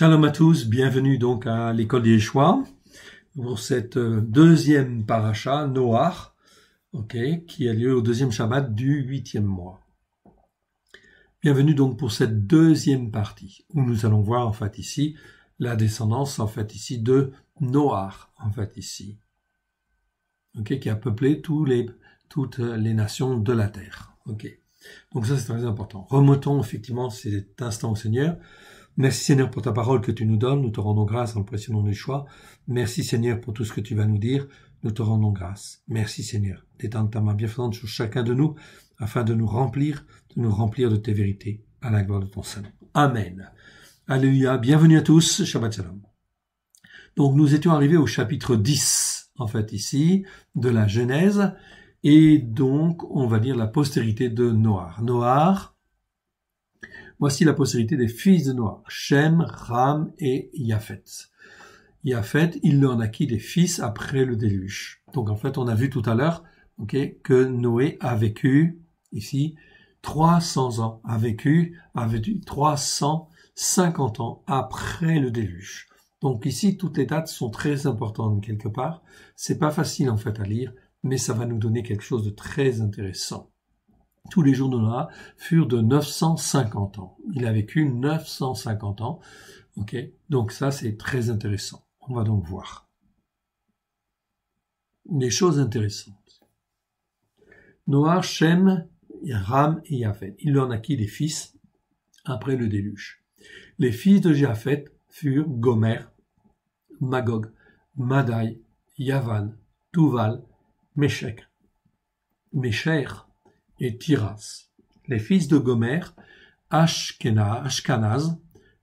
Shalom à tous, bienvenue donc à l'école des Yeshua pour cette deuxième paracha, Noach, qui a lieu au deuxième Shabbat du 8e mois. Bienvenue donc pour cette deuxième partie où nous allons voir en fait ici la descendance en fait ici de Noach en fait ici, qui a peuplé toutes les nations de la terre. Donc ça c'est très important. Remontons effectivement cet instant au Seigneur. Merci Seigneur pour ta parole que tu nous donnes, nous te rendons grâce dans le précieux nom de Yeshua. Merci Seigneur pour tout ce que tu vas nous dire, nous te rendons grâce. Merci Seigneur d'étendre ta main bienfaisante sur chacun de nous, afin de nous remplir de tes vérités, à la gloire de ton Saint. Amen. Alléluia, bienvenue à tous, Shabbat Shalom. Donc nous étions arrivés au chapitre 10, en fait ici, de la Genèse, et donc on va dire la postérité de Noach. Noach, voici la postérité des fils de Noach, Shem, Ram et Japhet. Japhet, il leur naquit des fils après le déluge. Donc en fait, on a vu tout à l'heure que Noé a vécu ici 300 ans, a vécu 350 ans après le déluge. Donc ici, toutes les dates sont très importantes quelque part. C'est pas facile en fait à lire, mais ça va nous donner quelque chose de très intéressant. Tous les jours de Noach furent de 950 ans. Il a vécu 950 ans. Donc ça, c'est très intéressant. On va donc voir des choses intéressantes. Noach, Shem, Ram et Japhet. Il leur naquit des fils après le déluge. Les fils de Japhet furent Gomer, Magog, Madai, Yavan, Tuval, Meshech, et Tiras. Les fils de Gomer, Ashkenaz,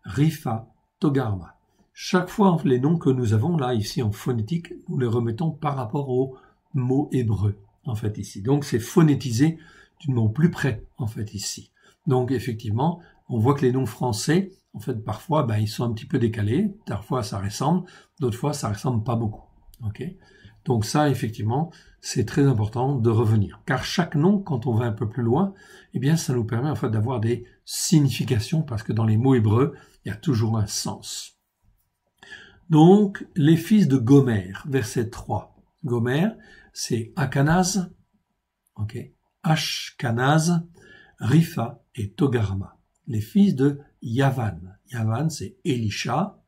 Rifa, Togarma. Chaque fois, les noms que nous avons là, ici, en phonétique, nous les remettons par rapport aux mots hébreux, en fait, ici. Donc, c'est phonétisé du mot plus près, en fait, ici. Donc, effectivement, on voit que les noms français, en fait, parfois, ils sont un petit peu décalés. Parfois, ça ressemble. D'autres fois, ça ressemble pas beaucoup. Donc ça, effectivement, c'est très important de revenir. Car chaque nom, quand on va un peu plus loin, ça nous permet en fait d'avoir des significations, parce que dans les mots hébreux, il y a toujours un sens. Donc, les fils de Gomer, verset 3. Gomer, c'est Akanaz, Ashkanaz, Rifa et Togarma. Les fils de Yavan. Yavan, c'est Elisha,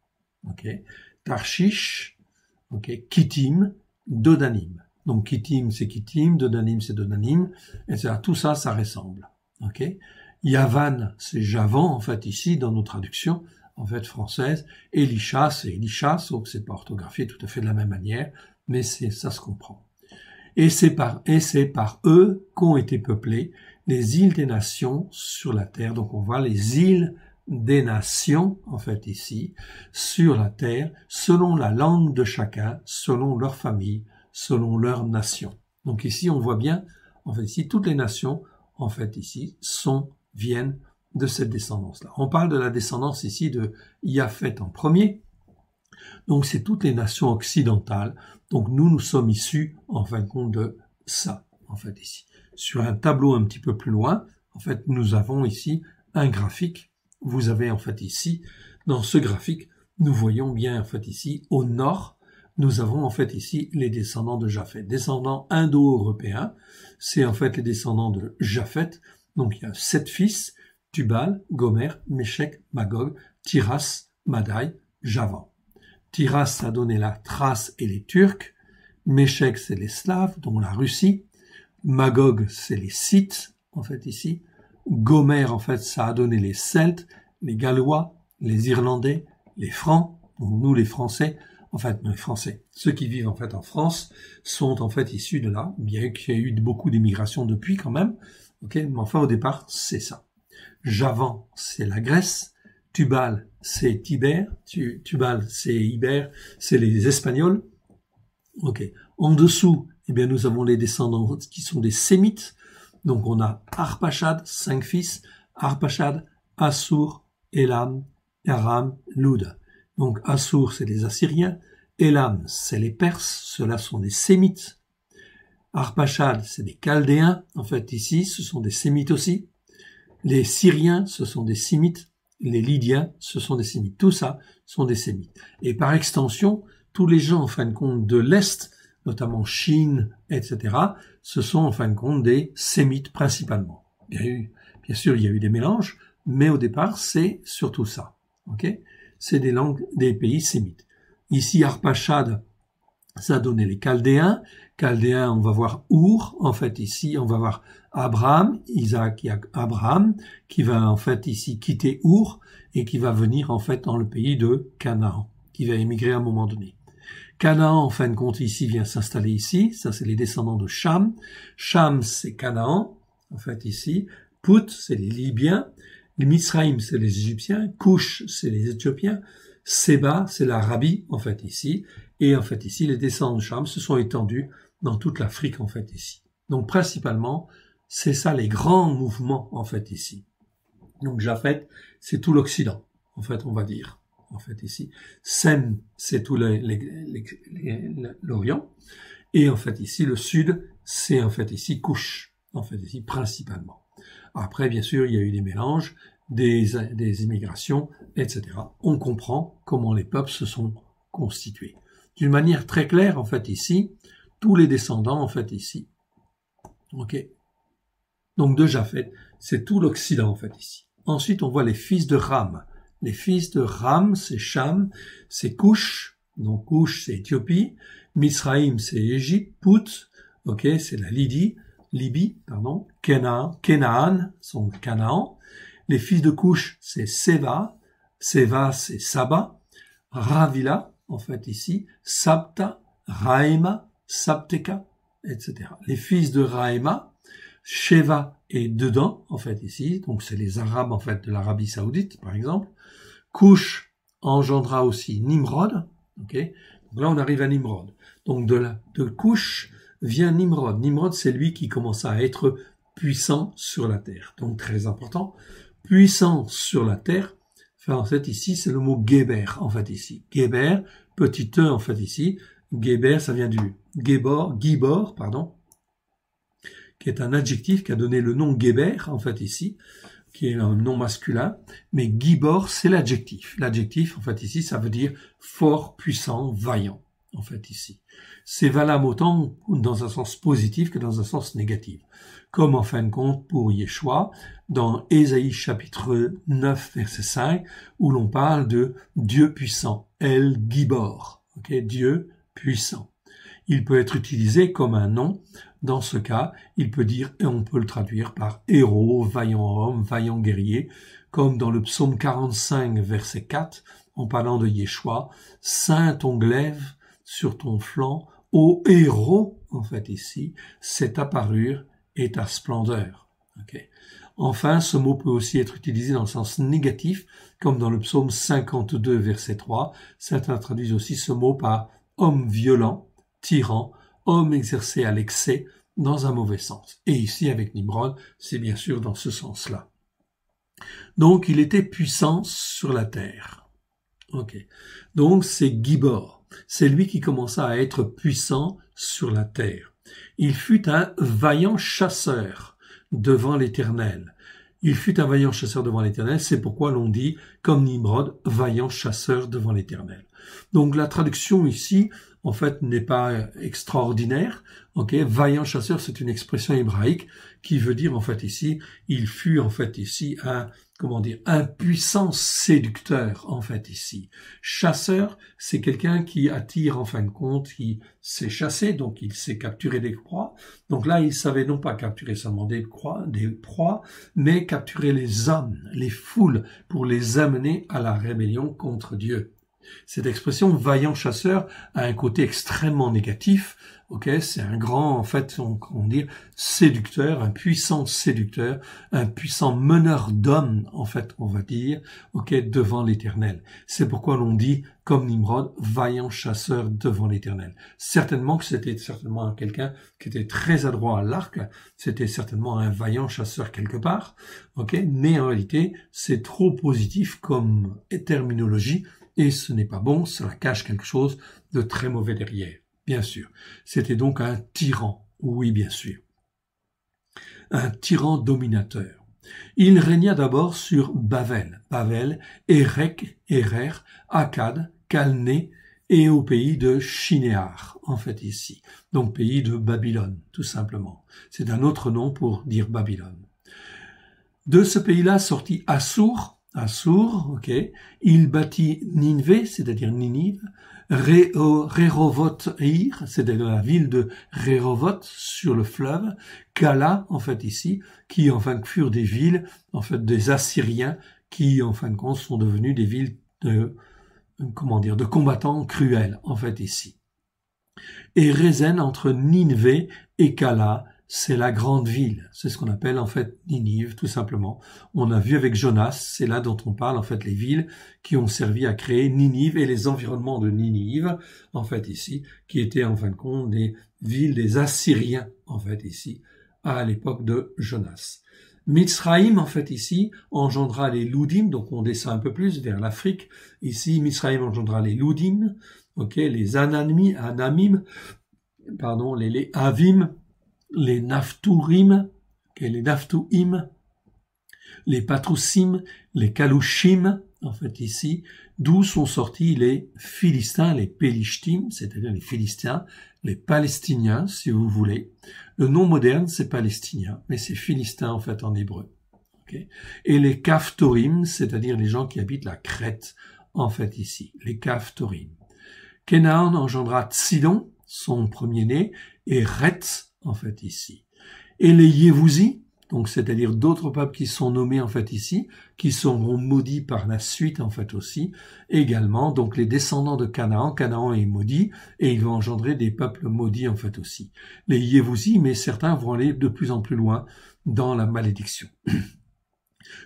Tarshish, Kittim, Dodanim. Donc Kittim, c'est Kittim, Dodanim, c'est Dodanim, etc. Tout ça, ça ressemble. Yavan, c'est Javan, en fait, ici, dans nos traductions, en fait, françaises. Elisha, c'est Elisha, sauf que c'est pas orthographié tout à fait de la même manière, mais ça se comprend. Et c'est par eux qu'ont été peuplées les îles des nations sur la terre. Donc on voit les îles des nations, en fait, ici, sur la terre, selon la langue de chacun, selon leur famille, selon leur nation. Donc ici, on voit bien, en fait, ici, toutes les nations, en fait, ici, viennent de cette descendance-là. On parle de la descendance ici de Japhet en premier. Donc c'est toutes les nations occidentales. Donc nous sommes issus, en fin de compte, de ça, en fait, ici. Sur un tableau un petit peu plus loin, en fait, nous avons ici un graphique. Vous avez en fait ici, dans ce graphique, nous voyons bien en fait ici, au nord, nous avons en fait ici les descendants de Japhet. Descendants indo-européens, c'est en fait les descendants de Japhet. Donc il y a 7 fils, Tubal, Gomer, Meshech, Magog, Tiras, Madai, Javan. Tiras a donné la Thrace et les Turcs. Meshech, c'est les Slaves, dont la Russie. Magog, c'est les Scythes, en fait ici. Gomer, en fait, ça a donné les Celtes, les Gallois, les Irlandais, les Francs, donc nous les Français, en fait, les Français, ceux qui vivent en fait en France, sont en fait issus de là, bien qu'il y ait eu beaucoup d'immigration depuis quand même, mais enfin au départ, c'est ça. Javan, c'est la Grèce, Tubal, c'est Tibère, Tubal, c'est Ibère, c'est les Espagnols. En dessous, nous avons les descendants qui sont des Sémites. Donc on a Arpachad, 5 fils, Arpachad, Assur, Elam, Aram, Lud. Donc Assur, c'est les Assyriens, Elam, c'est les Perses, ceux-là sont des Sémites. Arpachad, c'est des Chaldéens, en fait ici, ce sont des Sémites aussi. Les Syriens, ce sont des Simites, les Lydiens, ce sont des Sémites. Tout ça sont des Sémites. Et par extension, tous les gens, en fin de compte, de l'Est, notamment Chine, etc., ce sont, en fin de compte, des Sémites principalement. Bien sûr, il y a eu des mélanges, mais au départ, c'est surtout ça. Ok? C'est des langues, des pays sémites. Ici, Arpachad, ça a donné les Chaldéens. Chaldéens, on va voir Our. En fait, ici, on va voir Abraham, Isaac et Abraham, qui va en fait ici quitter Our et qui va venir en fait dans le pays de Canaan, qui va émigrer à un moment donné. Canaan, en fin de compte, ici, vient s'installer ici. Ça, c'est les descendants de Cham. Cham, c'est Canaan, en fait, ici. Put, c'est les Libyens. Les Mizraïm, c'est les Égyptiens. Cush, c'est les Éthiopiens. Séba, c'est l'Arabie, en fait, ici. Et en fait, ici, les descendants de Cham se sont étendus dans toute l'Afrique, en fait, ici. Donc, principalement, c'est ça les grands mouvements, en fait, ici. Donc, Japhet, c'est tout l'Occident, en fait, on va dire, en fait, ici. Sem, c'est tout l'Orient. Et en fait, ici, le Sud, c'est en fait, ici, Cush, en fait, ici, principalement. Après, bien sûr, il y a eu des mélanges, des immigrations, etc. On comprend comment les peuples se sont constitués. D'une manière très claire, en fait, ici, tous les descendants, en fait, ici. Ok. Donc, de Japhet, c'est tout l'Occident, en fait, ici. Ensuite, on voit les fils de Ram. Les fils de Ram, c'est Cham, c'est Cush. Donc, Cush, c'est Éthiopie. Mizraïm, c'est Égypte. Put, ok, c'est la Libye, pardon. Canaan, sont Canaan. Les fils de Cush, c'est Seva. Seva, c'est Saba. Ravila, en fait, ici. Sabta, Raïma, Sabteka, etc. Les fils de Raïma, Sheva est dedans, en fait, ici. Donc, c'est les Arabes, en fait, de l'Arabie Saoudite, par exemple. Cush engendra aussi Nimrod, ok. Donc là, on arrive à Nimrod. Donc, de Cush vient Nimrod. Nimrod, c'est lui qui commence à être puissant sur la terre. Donc, très important. Puissant sur la terre. Enfin, en fait, ici, c'est le mot Geber, en fait, ici. Geber, petit e, en fait, ici. Geber, ça vient du Gibor, pardon, qui est un adjectif qui a donné le nom Geber, en fait, ici, qui est un nom masculin. Mais Gibor, c'est l'adjectif. L'adjectif, en fait, ici, ça veut dire fort, puissant, vaillant, en fait, ici. C'est valable autant dans un sens positif que dans un sens négatif. Comme, en fin de compte, pour Yeshua, dans Ésaïe chapitre 9, verset 5, où l'on parle de Dieu puissant, El Gibor, ok, Dieu puissant. Il peut être utilisé comme un nom. Dans ce cas, il peut dire, et on peut le traduire par héros, vaillant homme, vaillant guerrier, comme dans le psaume 45, verset 4, en parlant de Yeshua, Saint ton glaive sur ton flanc, ô héros, en fait ici, c'est ta parure et ta splendeur. Okay. Enfin, ce mot peut aussi être utilisé dans le sens négatif, comme dans le psaume 52, verset 3. Certains traduisent aussi ce mot par homme violent, tyran, homme exercé à l'excès, dans un mauvais sens. Et ici, avec Nimrod, c'est bien sûr dans ce sens-là. Donc, il était puissant sur la terre. Ok. Donc, c'est Gibor. C'est lui qui commença à être puissant sur la terre. Il fut un vaillant chasseur devant l'Éternel. Il fut un vaillant chasseur devant l'Éternel, c'est pourquoi l'on dit, comme Nimrod, vaillant chasseur devant l'Éternel. Donc la traduction ici, en fait, n'est pas extraordinaire. Ok, vaillant chasseur, c'est une expression hébraïque qui veut dire, en fait, ici, il fut, en fait, ici, un puissant séducteur, en fait, ici. Chasseur, c'est quelqu'un qui attire, en fin de compte, qui sait chasser, donc il sait capturer des proies. Donc là, il savait non pas capturer seulement des proies, mais capturer les hommes, les foules, pour les amener à la rébellion contre Dieu. Cette expression vaillant chasseur a un côté extrêmement négatif. Ok, c'est un grand, en fait, on dit séducteur, un puissant meneur d'hommes, en fait, on va dire, ok, devant l'Éternel. C'est pourquoi l'on dit, comme Nimrod, vaillant chasseur devant l'Éternel. Certainement que c'était certainement quelqu'un qui était très adroit à l'arc, c'était certainement un vaillant chasseur quelque part, ok, mais en réalité, c'est trop positif comme terminologie. Et ce n'est pas bon, cela cache quelque chose de très mauvais derrière, bien sûr. C'était donc un tyran, oui, bien sûr. Un tyran dominateur. Il régna d'abord sur Bavel, Érec, Érer, Akkad, Calné et au pays de Shinéar, en fait ici. Donc pays de Babylone, tout simplement. C'est un autre nom pour dire Babylone. De ce pays-là sortit Assur, ok. Il bâtit Ninvé, c'est-à-dire Ninive, Rehovot-Ir, c'est-à-dire la ville de Rehovot sur le fleuve, Kala, en fait ici, qui en fin de compte furent des villes, en fait des Assyriens, qui en fin de compte sont devenus des villes de combattants cruels, en fait ici. Et Rézen entre Ninvé et Kala, c'est la grande ville. C'est ce qu'on appelle en fait Ninive, tout simplement. On a vu avec Jonas, c'est là dont on parle en fait les villes qui ont servi à créer Ninive et les environnements de Ninive, en fait ici, qui étaient en fin de compte des villes des Assyriens, en fait ici, à l'époque de Jonas. Mitzraïm, en fait ici, engendra les Loudim, donc on descend un peu plus vers l'Afrique. Ici, Mitzraïm engendra les Loudim, ok, les Anamim, les Avim, les Naftourim, les Naftouim, les Patrousim, les Kalouchim, en fait ici, d'où sont sortis les Philistins, les Pélishtim, c'est-à-dire les Philistins, les Palestiniens, si vous voulez. Le nom moderne, c'est Palestinien, mais c'est Philistin, en fait, en hébreu. Okay. Et les Kaftorim, c'est-à-dire les gens qui habitent la Crète, en fait ici, les Kaftorim. Canaan engendra Tsidon, son premier-né, et Retz, en fait ici. Et les Yévousis, donc c'est-à-dire d'autres peuples qui sont nommés en fait ici, qui seront maudits par la suite en fait aussi, également, donc les descendants de Canaan, Canaan est maudit, et il va engendrer des peuples maudits en fait aussi. Les Yévousis, mais certains vont aller de plus en plus loin dans la malédiction.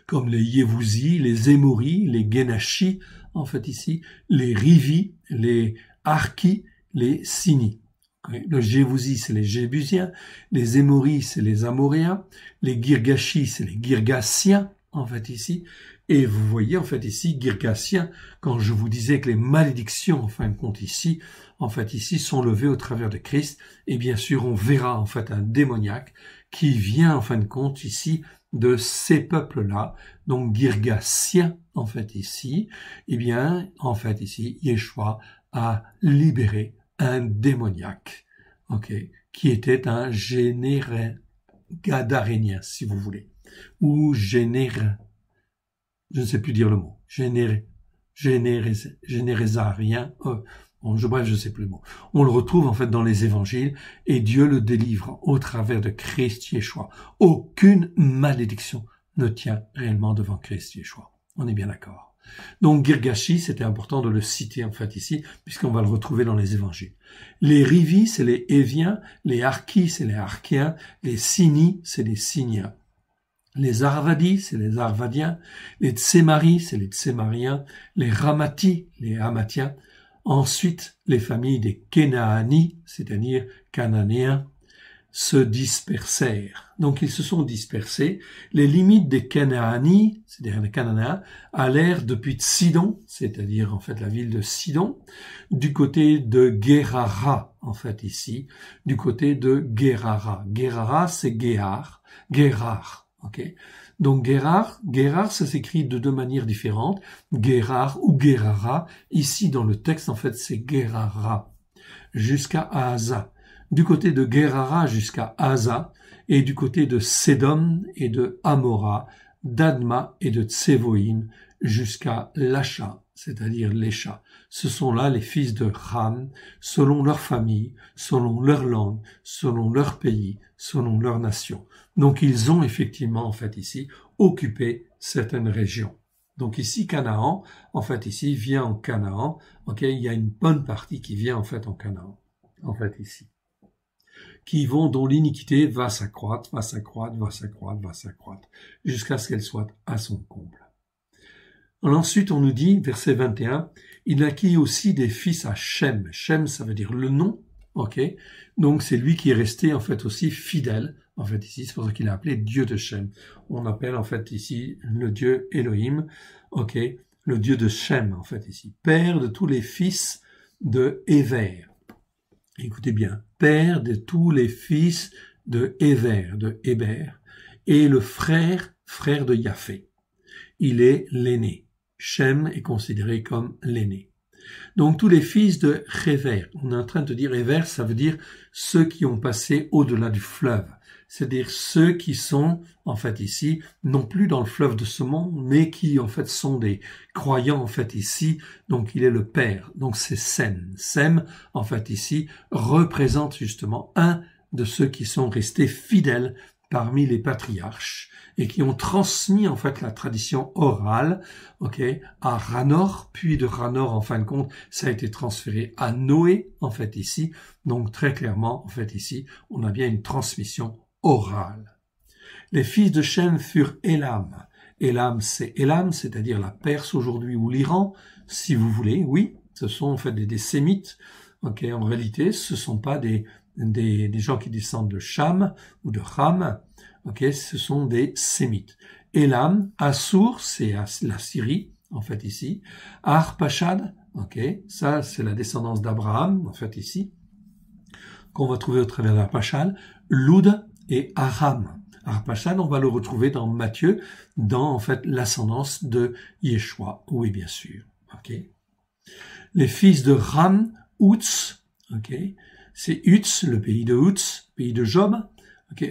Comme les Yévousis, les Émoris, les Guénachis, en fait ici, les Rivis, les Arki, les Sini. Le Jévousi, c'est les Jébusiens, les Émoris, c'est les Amoréens, les Girgachis, c'est les Girgassiens, en fait ici. Et vous voyez, en fait ici, Girgassiens, quand je vous disais que les malédictions, en fin de compte ici, en fait ici, sont levées au travers de Christ, et bien sûr, on verra, en fait, un démoniaque qui vient, en fin de compte ici, de ces peuples-là, donc Girgassiens, en fait ici, eh bien, en fait ici, Yeshua a libéré un démoniaque, ok, qui était un gadarénien, si vous voulez, ou je ne sais plus dire le mot, générésarien, bref, je sais plus le mot. On le retrouve en fait dans les évangiles, et Dieu le délivre au travers de Christ Yeshua. Aucune malédiction ne tient réellement devant Christ Yeshua. On est bien d'accord. Donc Girgashi, c'était important de le citer en fait ici, puisqu'on va le retrouver dans les évangiles. Les Rivis, c'est les Éviens, les Arki, c'est les Arkiens, les Sini, c'est les Siniens. Les Arvadis, c'est les Arvadiens, les Tsémaris, c'est les Tsémariens, les Ramati, les Hamatiens. Ensuite, les familles des Kénaani, c'est-à-dire Cananéens, se dispersèrent. Donc ils se sont dispersés. Les limites des Kénaani, c'est-à-dire les Cananéens, allèrent depuis Sidon, c'est-à-dire en fait la ville de Sidon, du côté de Guérara, en fait ici, du côté de Guérara. Guérara, c'est Guérar, ok. Donc Guérar, ça s'écrit de deux manières différentes, Guérar ou Guérara. Ici dans le texte, en fait, c'est Guérara, jusqu'à Asa. Du côté de Guérara jusqu'à Asa, et du côté de Sédom et de Amora, d'Adma et de Tsevoïm, jusqu'à Lacha, c'est-à-dire Lécha. Ce sont là les fils de Ham, selon leur famille, selon leur langue, selon leur pays, selon leur nation. Donc ils ont effectivement, en fait ici, occupé certaines régions. Donc ici, Canaan, en fait ici, vient en Canaan. Ok, il y a une bonne partie qui vient en fait en Canaan, en fait ici, dont l'iniquité va s'accroître, jusqu'à ce qu'elle soit à son comble. Ensuite, on nous dit, verset 21, il naquit aussi des fils à Shem. Shem, ça veut dire le nom, ok. Donc c'est lui qui est resté en fait aussi fidèle. En fait ici, c'est pour ça qu'il est appelé Dieu de Shem. On appelle en fait ici le Dieu Elohim, ok, le Dieu de Shem en fait ici, père de tous les fils de Héver. Écoutez bien, père de tous les fils de Héber, et le frère frère de Yaphé. Il est l'aîné. Shem est considéré comme l'aîné. Donc tous les fils de Héver, on est en train de dire Héver, ça veut dire ceux qui ont passé au-delà du fleuve. C'est-à-dire ceux qui sont, en fait, ici, non plus dans le fleuve de ce monde, mais qui, en fait, sont des croyants, en fait, ici. Donc, il est le père. Donc, c'est Sem. Sem, en fait, ici, représente justement un de ceux qui sont restés fidèles parmi les patriarches et qui ont transmis, en fait, la tradition orale, à Ranor, puis de Ranor, en fin de compte, ça a été transféré à Noé, en fait, ici. Donc, très clairement, en fait, ici, on a bien une transmission orale. Les fils de Shem furent Élam. Élam, c'est-à-dire la Perse aujourd'hui ou l'Iran, si vous voulez. Oui, ce sont en fait des Sémites. En réalité, ce sont pas des gens qui descendent de Cham ou de Ham. Ce sont des Sémites. Élam, Assur, c'est la Syrie, en fait ici. Arpachad, ça c'est la descendance d'Abraham, en fait ici, qu'on va trouver au travers d'Arpachad. Loud et Aram. Arpachad, on va le retrouver dans Matthieu, dans en fait l'ascendance de Yeshua. Oui, bien sûr. Les fils de Ram, Uts, c'est Uts, le pays de Uts, pays de Job.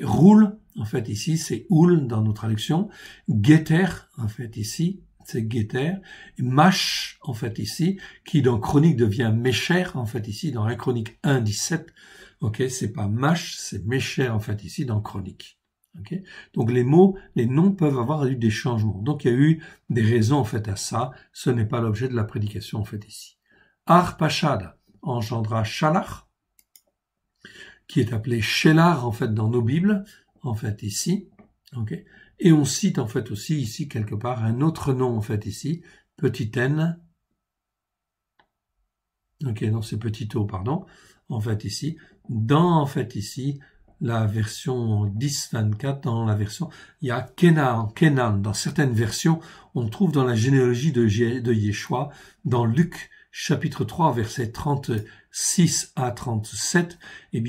Roul, en fait ici, c'est Oul dans nos traductions. Geter, en fait ici, c'est Geter. Mash, en fait ici, qui dans Chronique devient Mécher, en fait ici, dans la Chronique 1, 17. C'est pas Mash, c'est Mécher, en fait ici, dans Chronique. Donc les noms peuvent avoir eu des changements. Donc il y a eu des raisons, en fait, à ça. Ce n'est pas l'objet de la prédication, en fait, ici. Arpachad engendra Shalach, qui est appelé Shelar, en fait, dans nos Bibles, en fait, ici. Et on cite, en fait, aussi, ici, quelque part, un autre nom, en fait, ici, petit n. Non, c'est petit o, pardon. En fait, ici. Dans, en fait, ici, la version 10-24, dans la version, il y a Kenan. Dans certaines versions, on trouve dans la généalogie de Yeshua, dans Luc, chapitre 3, versets 36 à 37,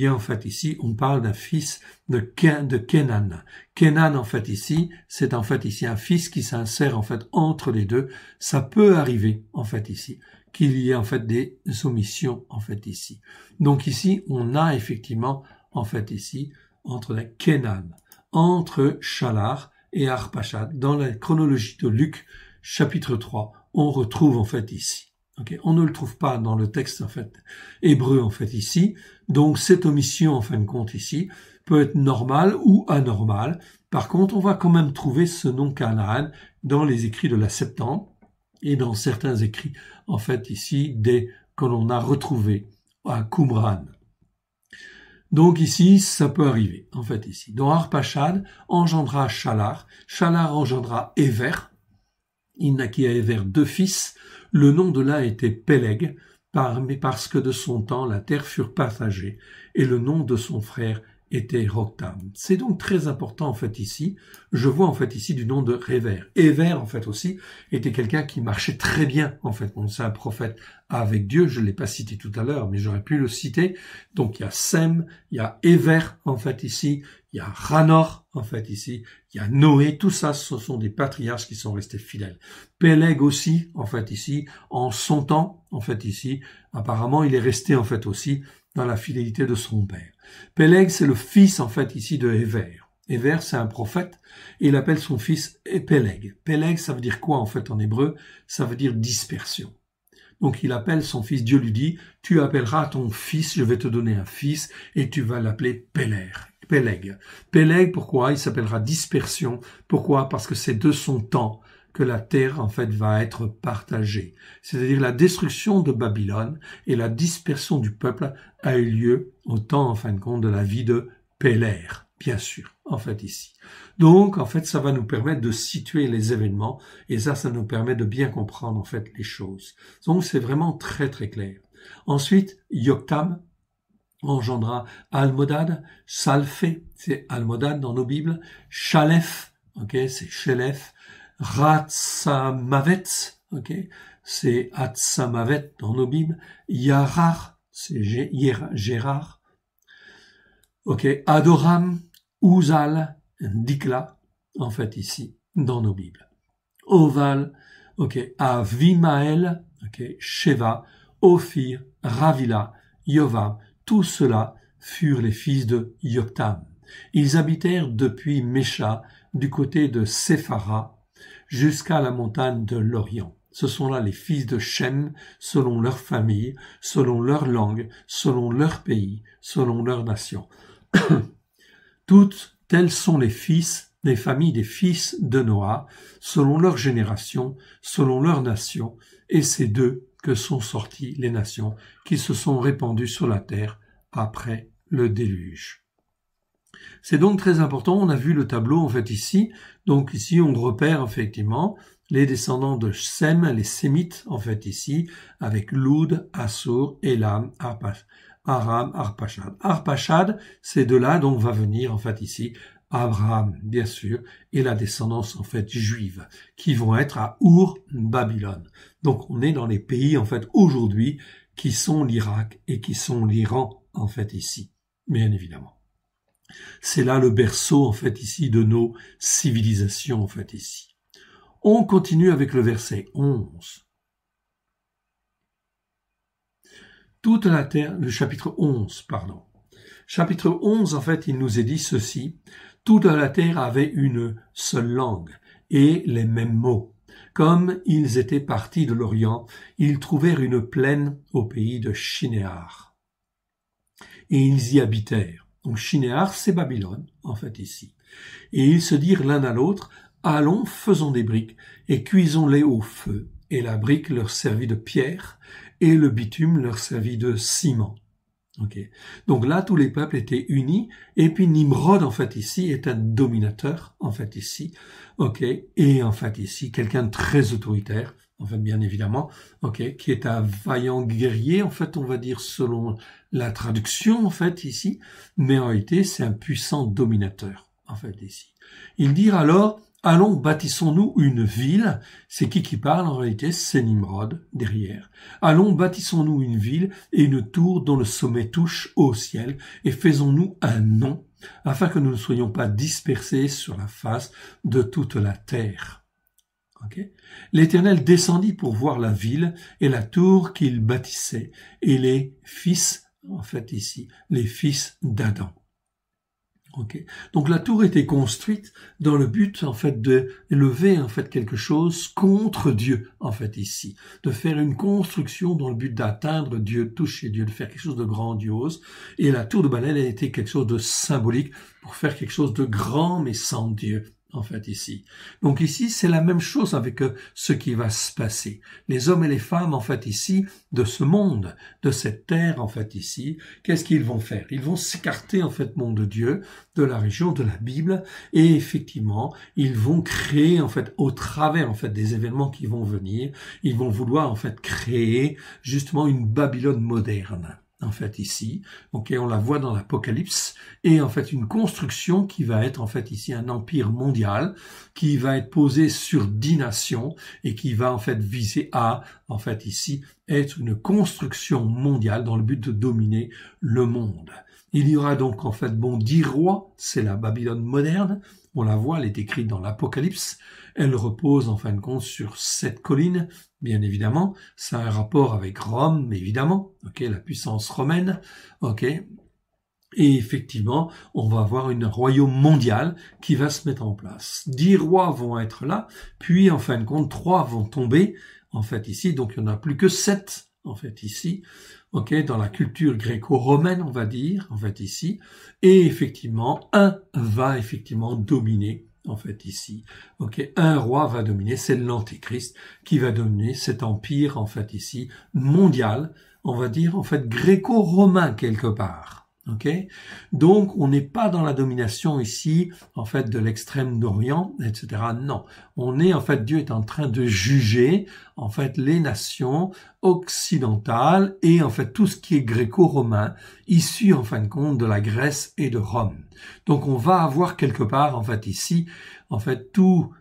en fait, ici, on parle d'un fils de Kenan. Kenan, en fait, ici, c'est en fait ici un fils qui s'insère, en fait, entre les deux. Ça peut arriver, en fait, ici, qu'il y ait, en fait, des omissions, en fait, ici. Donc, ici, on a effectivement, en fait, ici, entre Kenan, entre Shalar et Arpachad. Dans la chronologie de Luc, chapitre 3, on retrouve, en fait, ici. On ne le trouve pas dans le texte, en fait, hébreu, en fait, ici. Donc, cette omission, en fin de compte, ici, peut être normale ou anormale. Par contre, on va quand même trouver ce nom Canaan dans les écrits de la Septante et dans certains écrits, en fait, ici, que l'on a retrouvés à Qumran. Donc ici, ça peut arriver, en fait, ici. Donc Arpachad engendra Shalar. Shalar engendra Héver. Il naquit à Héver 2 fils. Le nom de l'un était Péleg, parce que de son temps la terre fut partagée, et le nom de son frère était Roktam. C'est donc très important, en fait, ici. Je vois, en fait, ici, du nom de Héver. Héver, en fait, aussi, était quelqu'un qui marchait très bien, en fait. C'est un prophète avec Dieu. Je ne l'ai pas cité tout à l'heure, mais j'aurais pu le citer. Donc, il y a Sem, il y a Héver, en fait, ici. Il y a Ranor, en fait, ici. Il y a Noé. Tout ça, ce sont des patriarches qui sont restés fidèles. Péleg aussi, en fait, ici. En son temps, en fait, ici. Apparemment, il est resté, en fait, aussi, dans la fidélité de son père. Péleg, c'est le fils, en fait, ici de Héver. Héver, c'est un prophète, et il appelle son fils Péleg. Péleg, ça veut dire quoi, en fait, en hébreu? Ça veut dire dispersion. Donc, il appelle son fils, Dieu lui dit, tu appelleras ton fils, je vais te donner un fils, et tu vas l'appeler Péleg. Péleg, pourquoi? Il s'appellera dispersion. Pourquoi? Parce que c'est de son temps que la terre, en fait, va être partagée. C'est-à-dire la destruction de Babylone et la dispersion du peuple a eu lieu au temps, en fin de compte, de la vie de Péler, bien sûr, en fait, ici. Donc, en fait, ça va nous permettre de situer les événements et ça nous permet de bien comprendre, en fait, les choses. Donc, c'est vraiment très, très clair. Ensuite, Yoktam engendra Almodad, Salphé, c'est Almodad dans nos Bibles, Chalef, c'est Chelef, Ratsamavet, c'est Atsamavet dans nos Bibles, Yarar, c'est Gérard, Adoram, Uzal, Dikla, en fait ici, dans nos Bibles. Oval, Avimaël, Sheva, Ophir, Ravila, Yovam, tous ceux-là furent les fils de Yoktam. Ils habitèrent depuis Mécha, du côté de Séphara, jusqu'à la montagne de l'Orient. Ce sont là les fils de Shem, selon leur famille, selon leur langue, selon leur pays, selon leur nation. Toutes tels sont les familles des fils de Noah, selon leur génération, selon leur nation, et c'est d'eux que sont sorties les nations qui se sont répandues sur la terre après le déluge. C'est donc très important, on a vu le tableau en fait ici, donc ici on repère effectivement les descendants de Sem, les Sémites en fait ici, avec Loud, Assur, Élam, Aram, Arpachad. Arpachad, c'est de là dont va venir en fait ici Abraham, bien sûr, et la descendance en fait juive, qui vont être à Our, Babylone. Donc on est dans les pays en fait aujourd'hui qui sont l'Irak et qui sont l'Iran en fait ici, bien évidemment. C'est là le berceau en fait ici de nos civilisations en fait ici. On continue avec le verset 11. Toute la terre, le chapitre 11, pardon. Chapitre 11, en fait, il nous est dit ceci. Toute la terre avait une seule langue et les mêmes mots. Comme ils étaient partis de l'Orient, ils trouvèrent une plaine au pays de Shinéar. Et ils y habitèrent. Donc Shinéar, c'est Babylone, en fait, ici. Et ils se dirent l'un à l'autre, allons, faisons des briques, et cuisons-les au feu. Et la brique leur servit de pierre, et le bitume leur servit de ciment. Donc là, tous les peuples étaient unis, et puis Nimrod, en fait, ici, est un dominateur, en fait, ici, et en fait, ici, quelqu'un de très autoritaire, en fait, bien évidemment, qui est un vaillant guerrier, en fait, on va dire, selon la traduction, en fait, ici, mais en réalité, c'est un puissant dominateur, en fait, ici. Ils dirent alors, allons, bâtissons-nous une ville. C'est qui parle en réalité? C'est Nimrod, derrière. Allons, bâtissons-nous une ville et une tour dont le sommet touche au ciel, et faisons-nous un nom, afin que nous ne soyons pas dispersés sur la face de toute la terre. L'Éternel descendit pour voir la ville et la tour qu'il bâtissait, et les fils, en fait ici, les fils d'Adam. Donc la tour était construite dans le but en fait de lever en fait quelque chose contre Dieu en fait ici, de faire une construction dans le but d'atteindre Dieu, de toucher Dieu, de faire quelque chose de grandiose. Et la tour de Babel a été quelque chose de symbolique pour faire quelque chose de grand mais sans Dieu. En fait, ici. Donc ici, c'est la même chose avec ce qui va se passer. Les hommes et les femmes, en fait, ici, de ce monde, de cette terre, en fait, ici, qu'est-ce qu'ils vont faire? Ils vont s'écarter, en fait, monde de Dieu, de la région, de la Bible, et effectivement, ils vont créer, en fait, au travers, en fait, des événements qui vont venir, ils vont vouloir, en fait, créer, justement, une Babylone moderne. En fait ici, on la voit dans l'Apocalypse, et en fait une construction qui va être en fait ici un empire mondial, qui va être posé sur 10 nations, et qui va en fait viser à, en fait ici, être une construction mondiale dans le but de dominer le monde. Il y aura donc en fait 10 rois, c'est la Babylone moderne, on la voit, elle est écrite dans l'Apocalypse, elle repose en fin de compte sur 7 collines, bien évidemment, ça a un rapport avec Rome, évidemment, la puissance romaine, et effectivement, on va avoir un royaume mondial qui va se mettre en place. 10 rois vont être là, puis en fin de compte, 3 vont tomber, en fait ici, donc il n'y en a plus que 7, en fait ici, dans la culture gréco-romaine, on va dire, en fait ici, et effectivement, un va effectivement dominer, en fait ici, un roi va dominer, c'est l'Antéchrist qui va dominer cet empire, en fait ici, mondial, on va dire, en fait, gréco-romain quelque part. Donc, on n'est pas dans la domination ici, en fait, de l'extrême d'Orient, etc. Non. On est, en fait, Dieu est en train de juger, en fait, les nations occidentales et, en fait, tout ce qui est gréco-romain, issu, en fin de compte, de la Grèce et de Rome. Donc, on va avoir quelque part, en fait, ici, en fait, tout,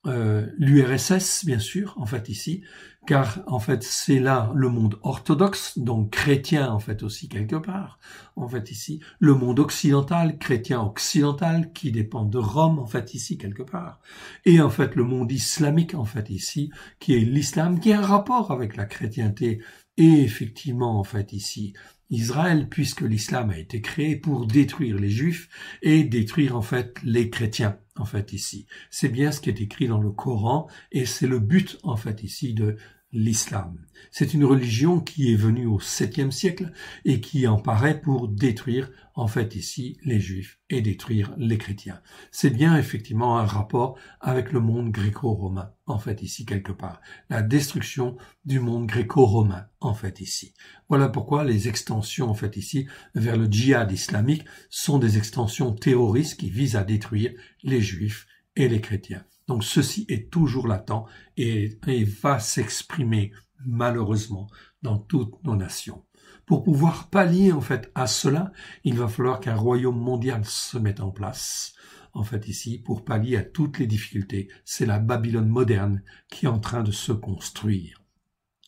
l'URSS, bien sûr, en fait ici, car en fait c'est là le monde orthodoxe, donc chrétien en fait aussi quelque part, en fait ici, le monde occidental, chrétien occidental, qui dépend de Rome en fait ici quelque part, et en fait le monde islamique en fait ici, qui est l'islam, qui a un rapport avec la chrétienté, et effectivement en fait ici, Israël, puisque l'islam a été créé pour détruire les juifs et détruire en fait les chrétiens, en fait ici. C'est bien ce qui est écrit dans le Coran et c'est le but en fait ici de l'islam. C'est une religion qui est venue au 7e siècle et qui en paraît pour détruire en fait ici les juifs et détruire les chrétiens. C'est bien effectivement un rapport avec le monde gréco-romain en fait ici quelque part. La destruction du monde gréco-romain en fait ici. Voilà pourquoi les extensions en fait ici vers le djihad islamique sont des extensions terroristes qui visent à détruire les juifs et les chrétiens. Donc ceci est toujours latent et va s'exprimer malheureusement dans toutes nos nations. Pour pouvoir pallier en fait à cela, il va falloir qu'un royaume mondial se mette en place. En fait ici, pour pallier à toutes les difficultés, c'est la Babylone moderne qui est en train de se construire.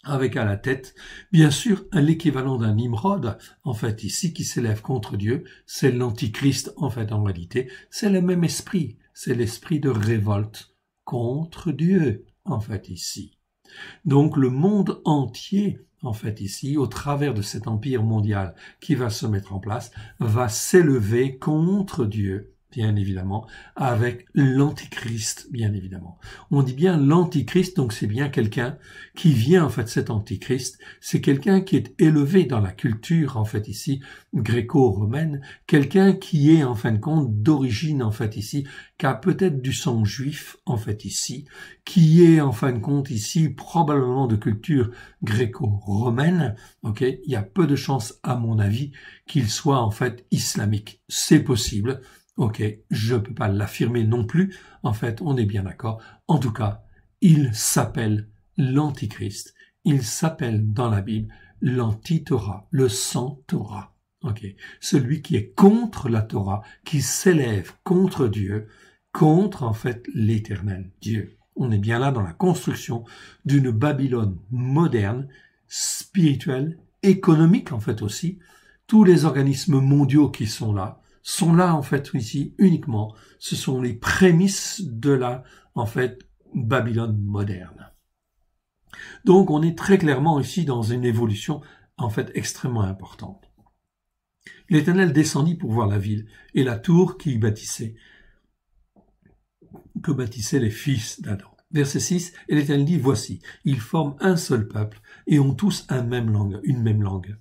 Avec à la tête, bien sûr, l'équivalent d'un Nimrod, en fait ici, qui s'élève contre Dieu, c'est l'Antichrist, en fait, en réalité, c'est le même esprit, c'est l'esprit de révolte contre Dieu, en fait ici. Donc le monde entier, en fait ici, au travers de cet empire mondial qui va se mettre en place, va s'élever contre Dieu, bien évidemment, avec l'antichrist, bien évidemment. On dit bien l'antichrist, donc c'est bien quelqu'un qui vient, en fait, cet antichrist, c'est quelqu'un qui est élevé dans la culture, en fait, ici, gréco-romaine, quelqu'un qui est, en fin de compte, d'origine, en fait, ici, qui a peut-être du sang juif, en fait, ici, qui est, en fin de compte, ici, probablement de culture gréco-romaine, ok? Il y a peu de chances, à mon avis, qu'il soit, en fait, islamique. C'est possible. Ok, je peux pas l'affirmer non plus. En fait, on est bien d'accord. En tout cas, il s'appelle l'Antichrist. Il s'appelle dans la Bible l'anti-Torah, le sans-Torah. Ok, celui qui est contre la Torah, qui s'élève contre Dieu, contre en fait l'Éternel Dieu. On est bien là dans la construction d'une Babylone moderne, spirituelle, économique en fait aussi. Tous les organismes mondiaux qui sont là en fait ici uniquement. Ce sont les prémices de la, en fait, Babylone moderne. Donc on est très clairement ici dans une évolution en fait extrêmement importante. L'Éternel descendit pour voir la ville et la tour que bâtissaient les fils d'Adam. Verset 6, et l'Éternel dit, voici, ils forment un seul peuple et ont tous une même langue.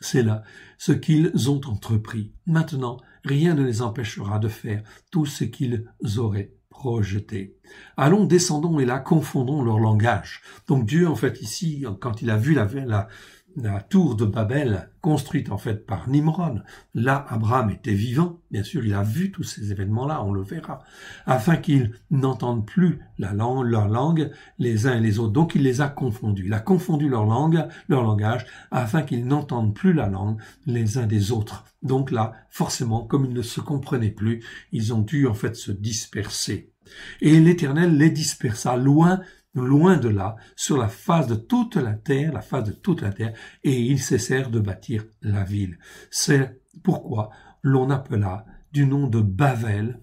C'est là ce qu'ils ont entrepris. Maintenant, rien ne les empêchera de faire tout ce qu'ils auraient projeté. Allons, descendons et là, confondons leur langage. Donc Dieu, en fait, ici, quand il a vu la tour de Babel construite en fait par Nimrod, là Abraham était vivant, bien sûr il a vu tous ces événements-là, on le verra, afin qu'ils n'entendent plus leur langue les uns et les autres. Donc il les a confondus, il a confondu leur langage, afin qu'ils n'entendent plus la langue les uns des autres. Donc là, forcément, comme ils ne se comprenaient plus, ils ont dû en fait se disperser. Et l'Éternel les dispersa loin de là, sur la face de toute la terre, et ils cessèrent de bâtir la ville. C'est pourquoi l'on appela du nom de Bavel,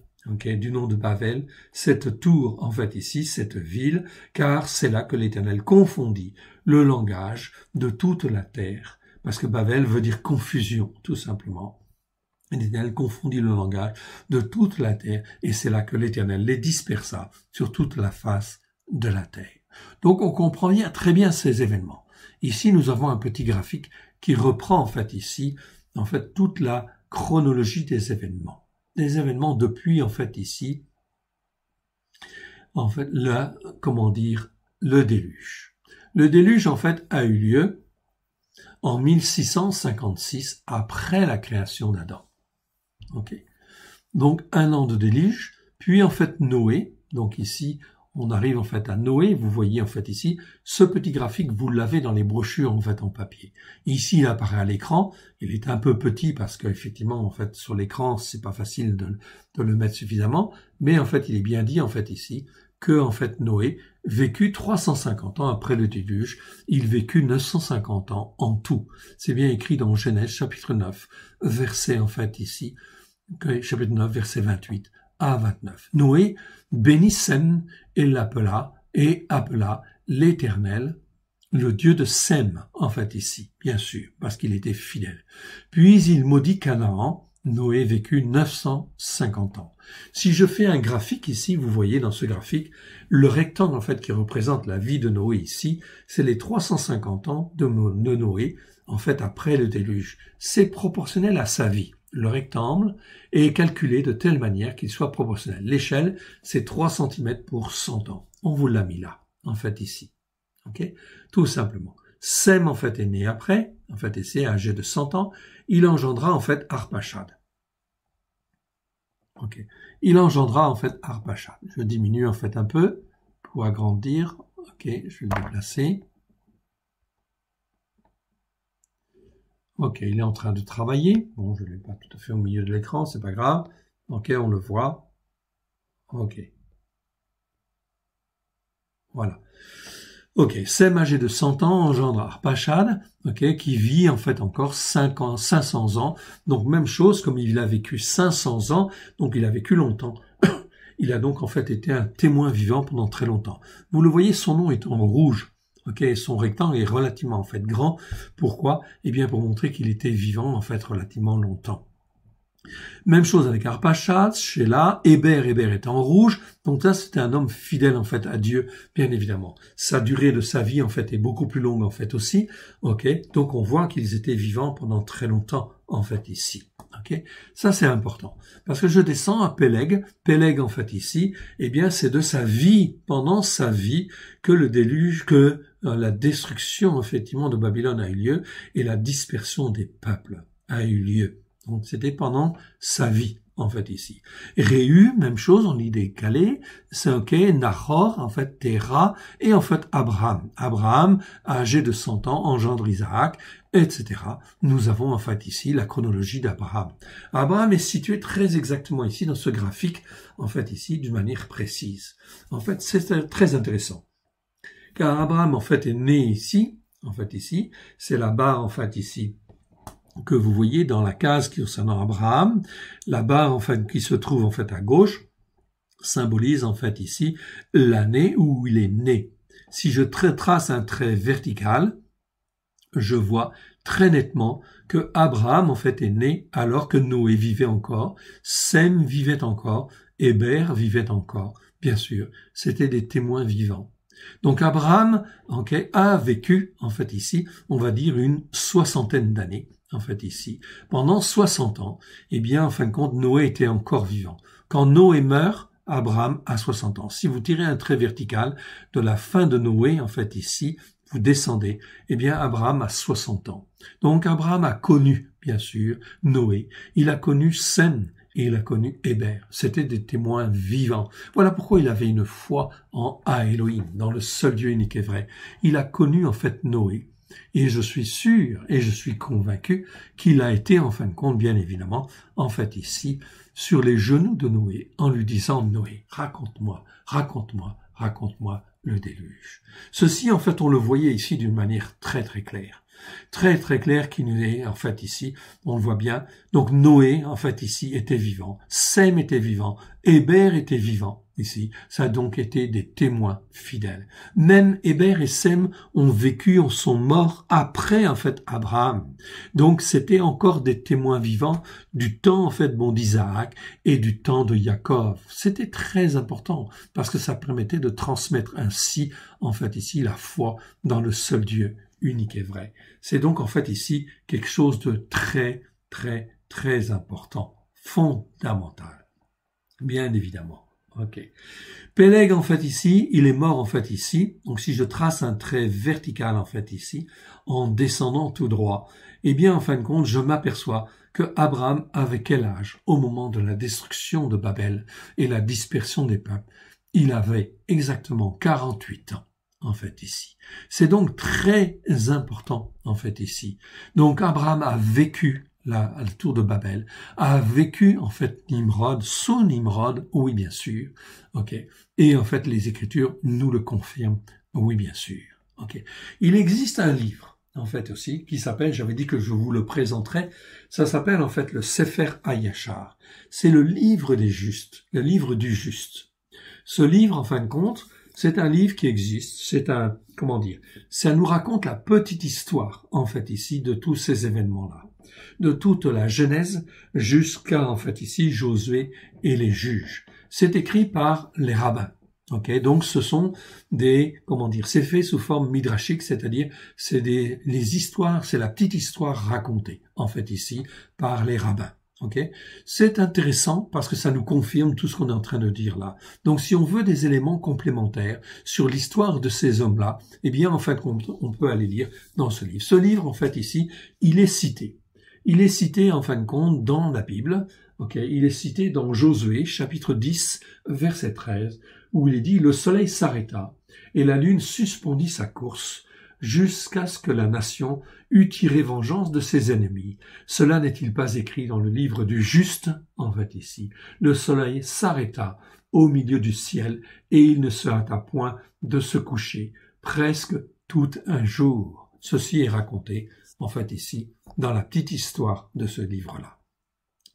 cette tour, en fait ici, cette ville, car c'est là que l'Éternel confondit le langage de toute la terre, parce que Bavel veut dire confusion, tout simplement. L'Éternel confondit le langage de toute la terre, et c'est là que l'Éternel les dispersa sur toute la face de la terre. Donc on comprend bien, très bien ces événements. Ici, nous avons un petit graphique qui reprend en fait ici, en fait, toute la chronologie des événements. Des événements depuis en fait ici, en fait, le déluge. Le déluge en fait a eu lieu en 1656 après la création d'Adam. Ok. Donc un an de déluge, puis en fait Noé, donc ici on arrive en fait à Noé. Vous voyez en fait ici, ce petit graphique, vous l'avez dans les brochures en fait en papier. Ici, il apparaît à l'écran. Il est un peu petit parce qu'effectivement, en fait, sur l'écran, c'est pas facile de le mettre suffisamment. Mais en fait, il est bien dit en fait ici que en fait Noé vécut 350 ans après le déluge. Il vécut 950 ans en tout. C'est bien écrit dans Genèse chapitre 9, verset en fait ici, chapitre 9, verset 28 à 29. Noé bénit Sem et appela l'Éternel, le Dieu de Sem, en fait ici, bien sûr, parce qu'il était fidèle. Puis il maudit Canaan. Noé vécut 950 ans. Si je fais un graphique ici, vous voyez dans ce graphique, le rectangle en fait qui représente la vie de Noé ici, c'est les 350 ans de Noé, en fait après le déluge. C'est proportionnel à sa vie. Le rectangle est calculé de telle manière qu'il soit proportionnel. L'échelle, c'est 3 cm pour 100 ans. On vous l'a mis là, en fait ici. Ok, tout simplement. Sem, en fait, est né après, en fait, et c'est âgé de 100 ans. Il engendra, en fait, Arpachad. Ok. Il engendra, en fait, Arpachad. Je diminue, en fait, un peu pour agrandir. Ok, je vais le déplacer. Ok, il est en train de travailler. Bon, je ne l'ai pas tout à fait au milieu de l'écran, c'est pas grave. Ok, on le voit. Ok. Voilà. Ok, Sem âgé de 100 ans engendre Arpachad, ok, qui vit en fait encore 500 ans. Donc même chose, comme il a vécu 500 ans, donc il a vécu longtemps. Il a donc en fait été un témoin vivant pendant très longtemps. Vous le voyez, son nom est en rouge. Ok, son rectangle est relativement en fait grand. Pourquoi? Eh bien pour montrer qu'il était vivant en fait relativement longtemps. Même chose avec Arpachad, Shelah, Héber est en rouge. Donc ça, c'était un homme fidèle en fait à Dieu, bien évidemment. Sa durée de sa vie en fait est beaucoup plus longue en fait aussi. Ok, donc on voit qu'ils étaient vivants pendant très longtemps en fait ici. Ok, ça c'est important parce que je descends à Péleg. Péleg en fait ici, eh bien c'est de sa vie, pendant sa vie, que le déluge, que la destruction effectivement de Babylone a eu lieu et la dispersion des peuples a eu lieu. Donc c'était pendant sa vie, en fait, ici. Réu, même chose, on lit décalé, c'est ok, Nahor, en fait, Terah, et en fait, Abraham. Abraham, âgé de 100 ans, engendre Isaac, etc. Nous avons, en fait, ici, la chronologie d'Abraham. Abraham est situé très exactement ici, dans ce graphique, en fait, ici, d'une manière précise. En fait, c'est très intéressant. Car Abraham, en fait, est né ici, en fait, ici, c'est la barre, en fait, ici, que vous voyez dans la case qui concernant Abraham, la barre en fait qui se trouve en fait à gauche symbolise en fait ici l'année où il est né. Si je trace un trait vertical, je vois très nettement que Abraham en fait est né alors que Noé vivait encore, Sem vivait encore, Héber vivait encore. Bien sûr, c'était des témoins vivants. Donc Abraham a vécu en fait ici, on va dire une 60aine d'années. En fait ici, pendant 60 ans, eh bien, en fin de compte, Noé était encore vivant. Quand Noé meurt, Abraham a 60 ans. Si vous tirez un trait vertical de la fin de Noé, en fait ici, vous descendez, eh bien, Abraham a 60 ans. Donc, Abraham a connu, bien sûr, Noé. Il a connu Sem et il a connu Héber. C'était des témoins vivants. Voilà pourquoi il avait une foi en Elohim, dans le seul Dieu unique et vrai. Il a connu, en fait, Noé. Et je suis sûr et je suis convaincu qu'il a été, en fin de compte, bien évidemment, en fait ici, sur les genoux de Noé, en lui disant, Noé, raconte-moi, raconte-moi, raconte-moi le déluge. Ceci, en fait, on le voyait ici d'une manière très très claire. Très très clair qui nous est, en fait, ici, on le voit bien. Donc Noé, en fait, ici, était vivant. Sem était vivant. Héber était vivant. Ici, ça a donc été des témoins fidèles. Même Héber et Sem ont vécu, sont morts après, en fait, Abraham. Donc, c'était encore des témoins vivants du temps, en fait, d'Isaac et du temps de Jacob. C'était très important parce que ça permettait de transmettre ainsi, en fait, ici, la foi dans le seul Dieu unique et vrai. C'est donc, en fait, ici, quelque chose de très, très, très important, fondamental. Bien évidemment. Ok. Péleg, en fait, ici, il est mort, en fait, ici. Donc, si je trace un trait vertical, en fait, ici, en descendant tout droit, eh bien, en fin de compte, je m'aperçois que Abraham avait quel âge au moment de la destruction de Babel et la dispersion des peuples? il avait exactement 48 ans, en fait, ici. C'est donc très important, en fait, ici. Donc, Abraham a vécu la tour de Babel, a vécu, en fait, Nimrod, sous Nimrod, oui, bien sûr, ok. Et, en fait, les Écritures nous le confirment, oui, bien sûr, ok. Il existe un livre, en fait, aussi, qui s'appelle, j'avais dit que je vous le présenterais, ça s'appelle, en fait, le Sefer HaYashar. C'est le livre des justes, le livre du juste. Ce livre, en fin de compte, c'est un livre qui existe, c'est un, comment dire, ça nous raconte la petite histoire, en fait, ici, de tous ces événements-là, de toute la Genèse jusqu'à, en fait, ici, Josué et les juges. C'est écrit par les rabbins. Ok, donc ce sont des, comment dire, c'est fait sous forme midrashique, c'est-à-dire c'est les histoires, c'est la petite histoire racontée, en fait, ici, par les rabbins. Okay. C'est intéressant parce que ça nous confirme tout ce qu'on est en train de dire là. Donc, si on veut des éléments complémentaires sur l'histoire de ces hommes-là, eh bien, en fait, on peut aller lire dans ce livre. Ce livre, en fait, ici, il est cité. Il est cité, en fin de compte, dans la Bible. Okay. Il est cité dans Josué, chapitre 10, verset 13, où il est dit « Le soleil s'arrêta et la lune suspendit sa course » jusqu'à ce que la nation eût tiré vengeance de ses ennemis. Cela n'est-il pas écrit dans le livre du juste, en fait ici. Le soleil s'arrêta au milieu du ciel et il ne se hâta point de se coucher, presque tout un jour. Ceci est raconté, en fait ici, dans la petite histoire de ce livre-là.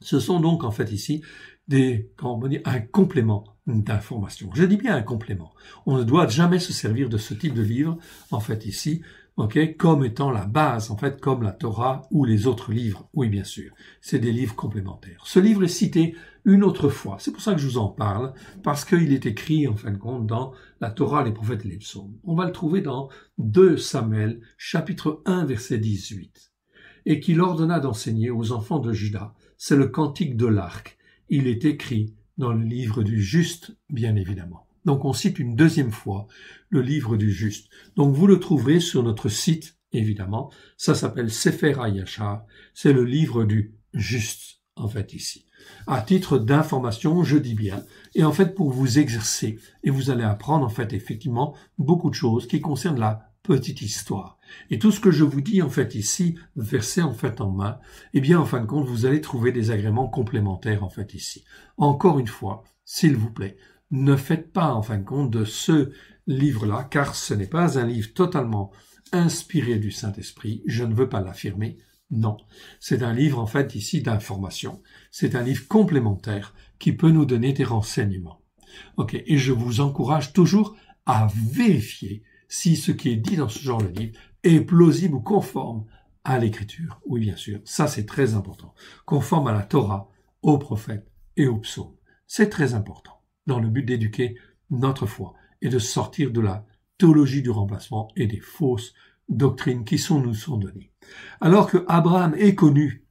Ce sont donc, en fait ici, un complément d'information. Je dis bien un complément. On ne doit jamais se servir de ce type de livre, en fait, ici, ok, comme étant la base, en fait, comme la Torah ou les autres livres. Oui, bien sûr. C'est des livres complémentaires. Ce livre est cité une autre fois. C'est pour ça que je vous en parle, parce qu'il est écrit, en fin de compte, dans la Torah, les prophètes et les psaumes. On va le trouver dans 2 Samuel, chapitre 1, verset 18. Et qu'il ordonna d'enseigner aux enfants de Juda. C'est le cantique de l'arc. Il est écrit dans le livre du juste, bien évidemment. Donc on cite une deuxième fois le livre du juste. Donc vous le trouverez sur notre site, évidemment. Ça s'appelle Sefer HaYashar. C'est le livre du juste, en fait, ici. À titre d'information, je dis bien. Et en fait, pour vous exercer, et vous allez apprendre, en fait, effectivement, beaucoup de choses qui concernent la petite histoire. Et tout ce que je vous dis, en fait, ici, versé, en fait, en main, eh bien, en fin de compte, vous allez trouver des agréments complémentaires, en fait, ici. Encore une fois, s'il vous plaît, ne faites pas, en fin de compte, de ce livre-là, car ce n'est pas un livre totalement inspiré du Saint-Esprit. Je ne veux pas l'affirmer. Non. C'est un livre, en fait, ici, d'information. C'est un livre complémentaire qui peut nous donner des renseignements. Ok. Et je vous encourage toujours à vérifier si ce qui est dit dans ce genre de livre est plausible ou conforme à l'écriture. Oui, bien sûr, ça c'est très important. Conforme à la Torah, aux prophètes et aux psaumes. C'est très important dans le but d'éduquer notre foi et de sortir de la théologie du remplacement et des fausses doctrines qui nous sont données. Alors que Abraham est connu,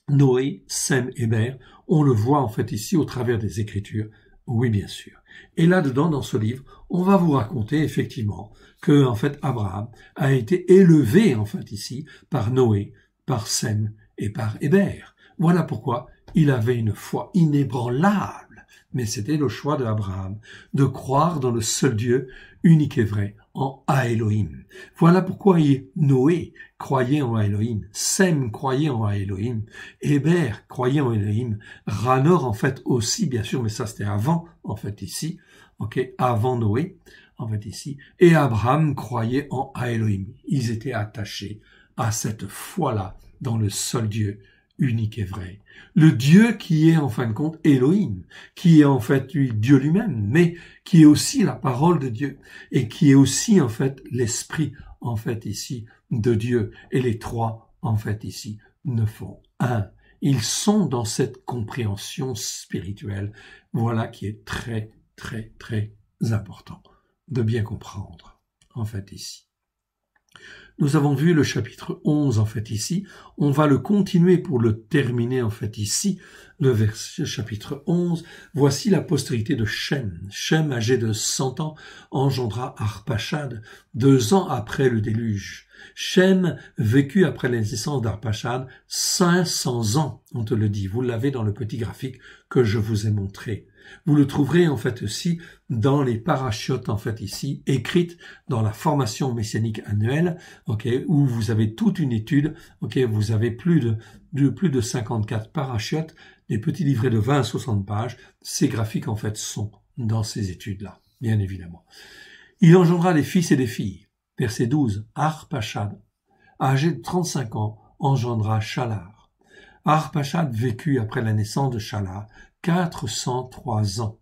Noé, Sem, Héber, on le voit en fait ici au travers des Écritures. Oui, bien sûr. Et là-dedans, dans ce livre, on va vous raconter effectivement que, en fait, Abraham a été élevé, en fait, ici, par Noé, par Sem et par Héber. Voilà pourquoi il avait une foi inébranlable. Mais c'était le choix d'Abraham de croire dans le seul Dieu unique et vrai, en Elohim. Voilà pourquoi Noé croyait en Elohim, Sem croyait en Elohim, Héber croyait en Elohim, Ranor en fait aussi, bien sûr, mais ça c'était avant, en fait ici, ok, avant Noé, en fait ici, et Abraham croyait en Elohim. Ils étaient attachés à cette foi-là dans le seul Dieu unique et vrai. Le Dieu qui est en fin de compte Elohim, qui est en fait Dieu lui-même, mais qui est aussi la parole de Dieu et qui est aussi en fait l'esprit en fait ici de Dieu. Et les trois en fait ici ne font un. Ils sont dans cette compréhension spirituelle, voilà qui est très très très important de bien comprendre en fait ici. Nous avons vu le chapitre 11 en fait ici. On va le continuer pour le terminer en fait ici. Le verset chapitre 11. Voici la postérité de Shem. Shem, âgé de 100 ans, engendra Arpachad 2 ans après le déluge. Shem vécut après la naissance d'Arpachad 500 ans, on te le dit. Vous l'avez dans le petit graphique que je vous ai montré. Vous le trouverez en fait aussi dans les parachutes en fait ici, écrites dans la formation messianique annuelle, ok, où vous avez toute une étude, ok, vous avez plus de 54 parachutes, des petits livrets de 20 à 60 pages. Ces graphiques en fait sont dans ces études-là, bien évidemment. Il engendra des fils et des filles. Verset 12, Arpachad, âgé de 35 ans, engendra Shalar. Arpachad vécut après la naissance de Shalar 403 ans.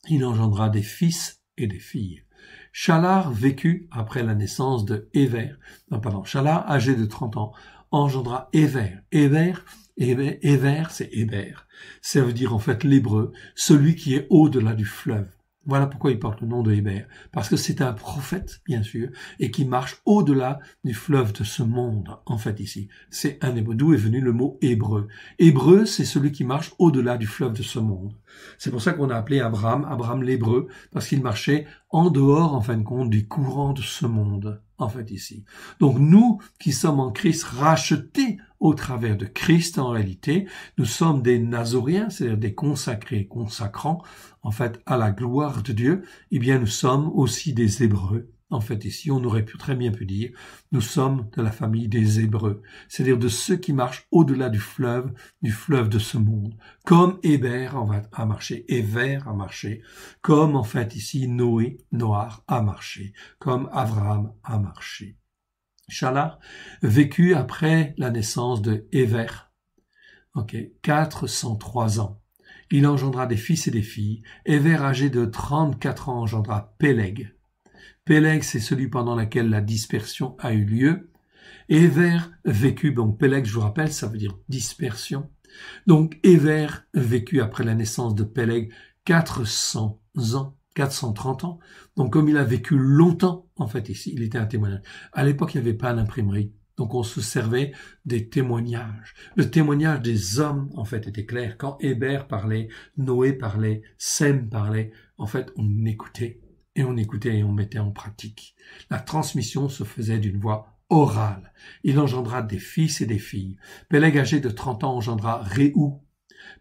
Il engendra des fils et des filles. Shalar vécut après la naissance de Shalar, âgé de 30 ans, engendra Héber. Héber, c'est Héber. Ça veut dire en fait l'hébreu, celui qui est au-delà du fleuve. Voilà pourquoi il porte le nom de Héber. Parce que c'est un prophète, bien sûr, et qui marche au-delà du fleuve de ce monde, en fait, ici. C'est un hébreu. D'où est venu le mot hébreu. Hébreu, c'est celui qui marche au-delà du fleuve de ce monde. C'est pour ça qu'on a appelé Abraham l'hébreu, parce qu'il marchait en dehors, en fin de compte, du courant de ce monde, en fait, ici. Donc, nous, qui sommes en Christ, rachetés au travers de Christ, en réalité, nous sommes des Nazoréens, c'est-à-dire des consacrés, consacrants, en fait, à la gloire de Dieu, eh bien, nous sommes aussi des Hébreux. En fait, ici, on aurait très bien pu dire, nous sommes de la famille des Hébreux, c'est-à-dire de ceux qui marchent au-delà du fleuve de ce monde. Comme Héber a marché, Héber a marché, comme, en fait, ici, Noach a marché, comme Abraham a marché. Shalar vécut après la naissance de Héber, 403 ans. Il engendra des fils et des filles. Héber, âgé de 34 ans, engendra Péleg. Péleg, c'est celui pendant lequel la dispersion a eu lieu. Héber vécut, donc Péleg, je vous rappelle, ça veut dire dispersion. Donc Héber vécut après la naissance de Péleg 400 ans. 430 ans. Donc, comme il a vécu longtemps, en fait, ici, il était un témoignage. À l'époque, il n'y avait pas d'imprimerie. Donc, on se servait des témoignages. Le témoignage des hommes, en fait, était clair. Quand Héber parlait, Noé parlait, Sem parlait, en fait, on écoutait et on mettait en pratique. La transmission se faisait d'une voix orale. Il engendra des fils et des filles. Péleg, âgé de 30 ans, engendra Réhou.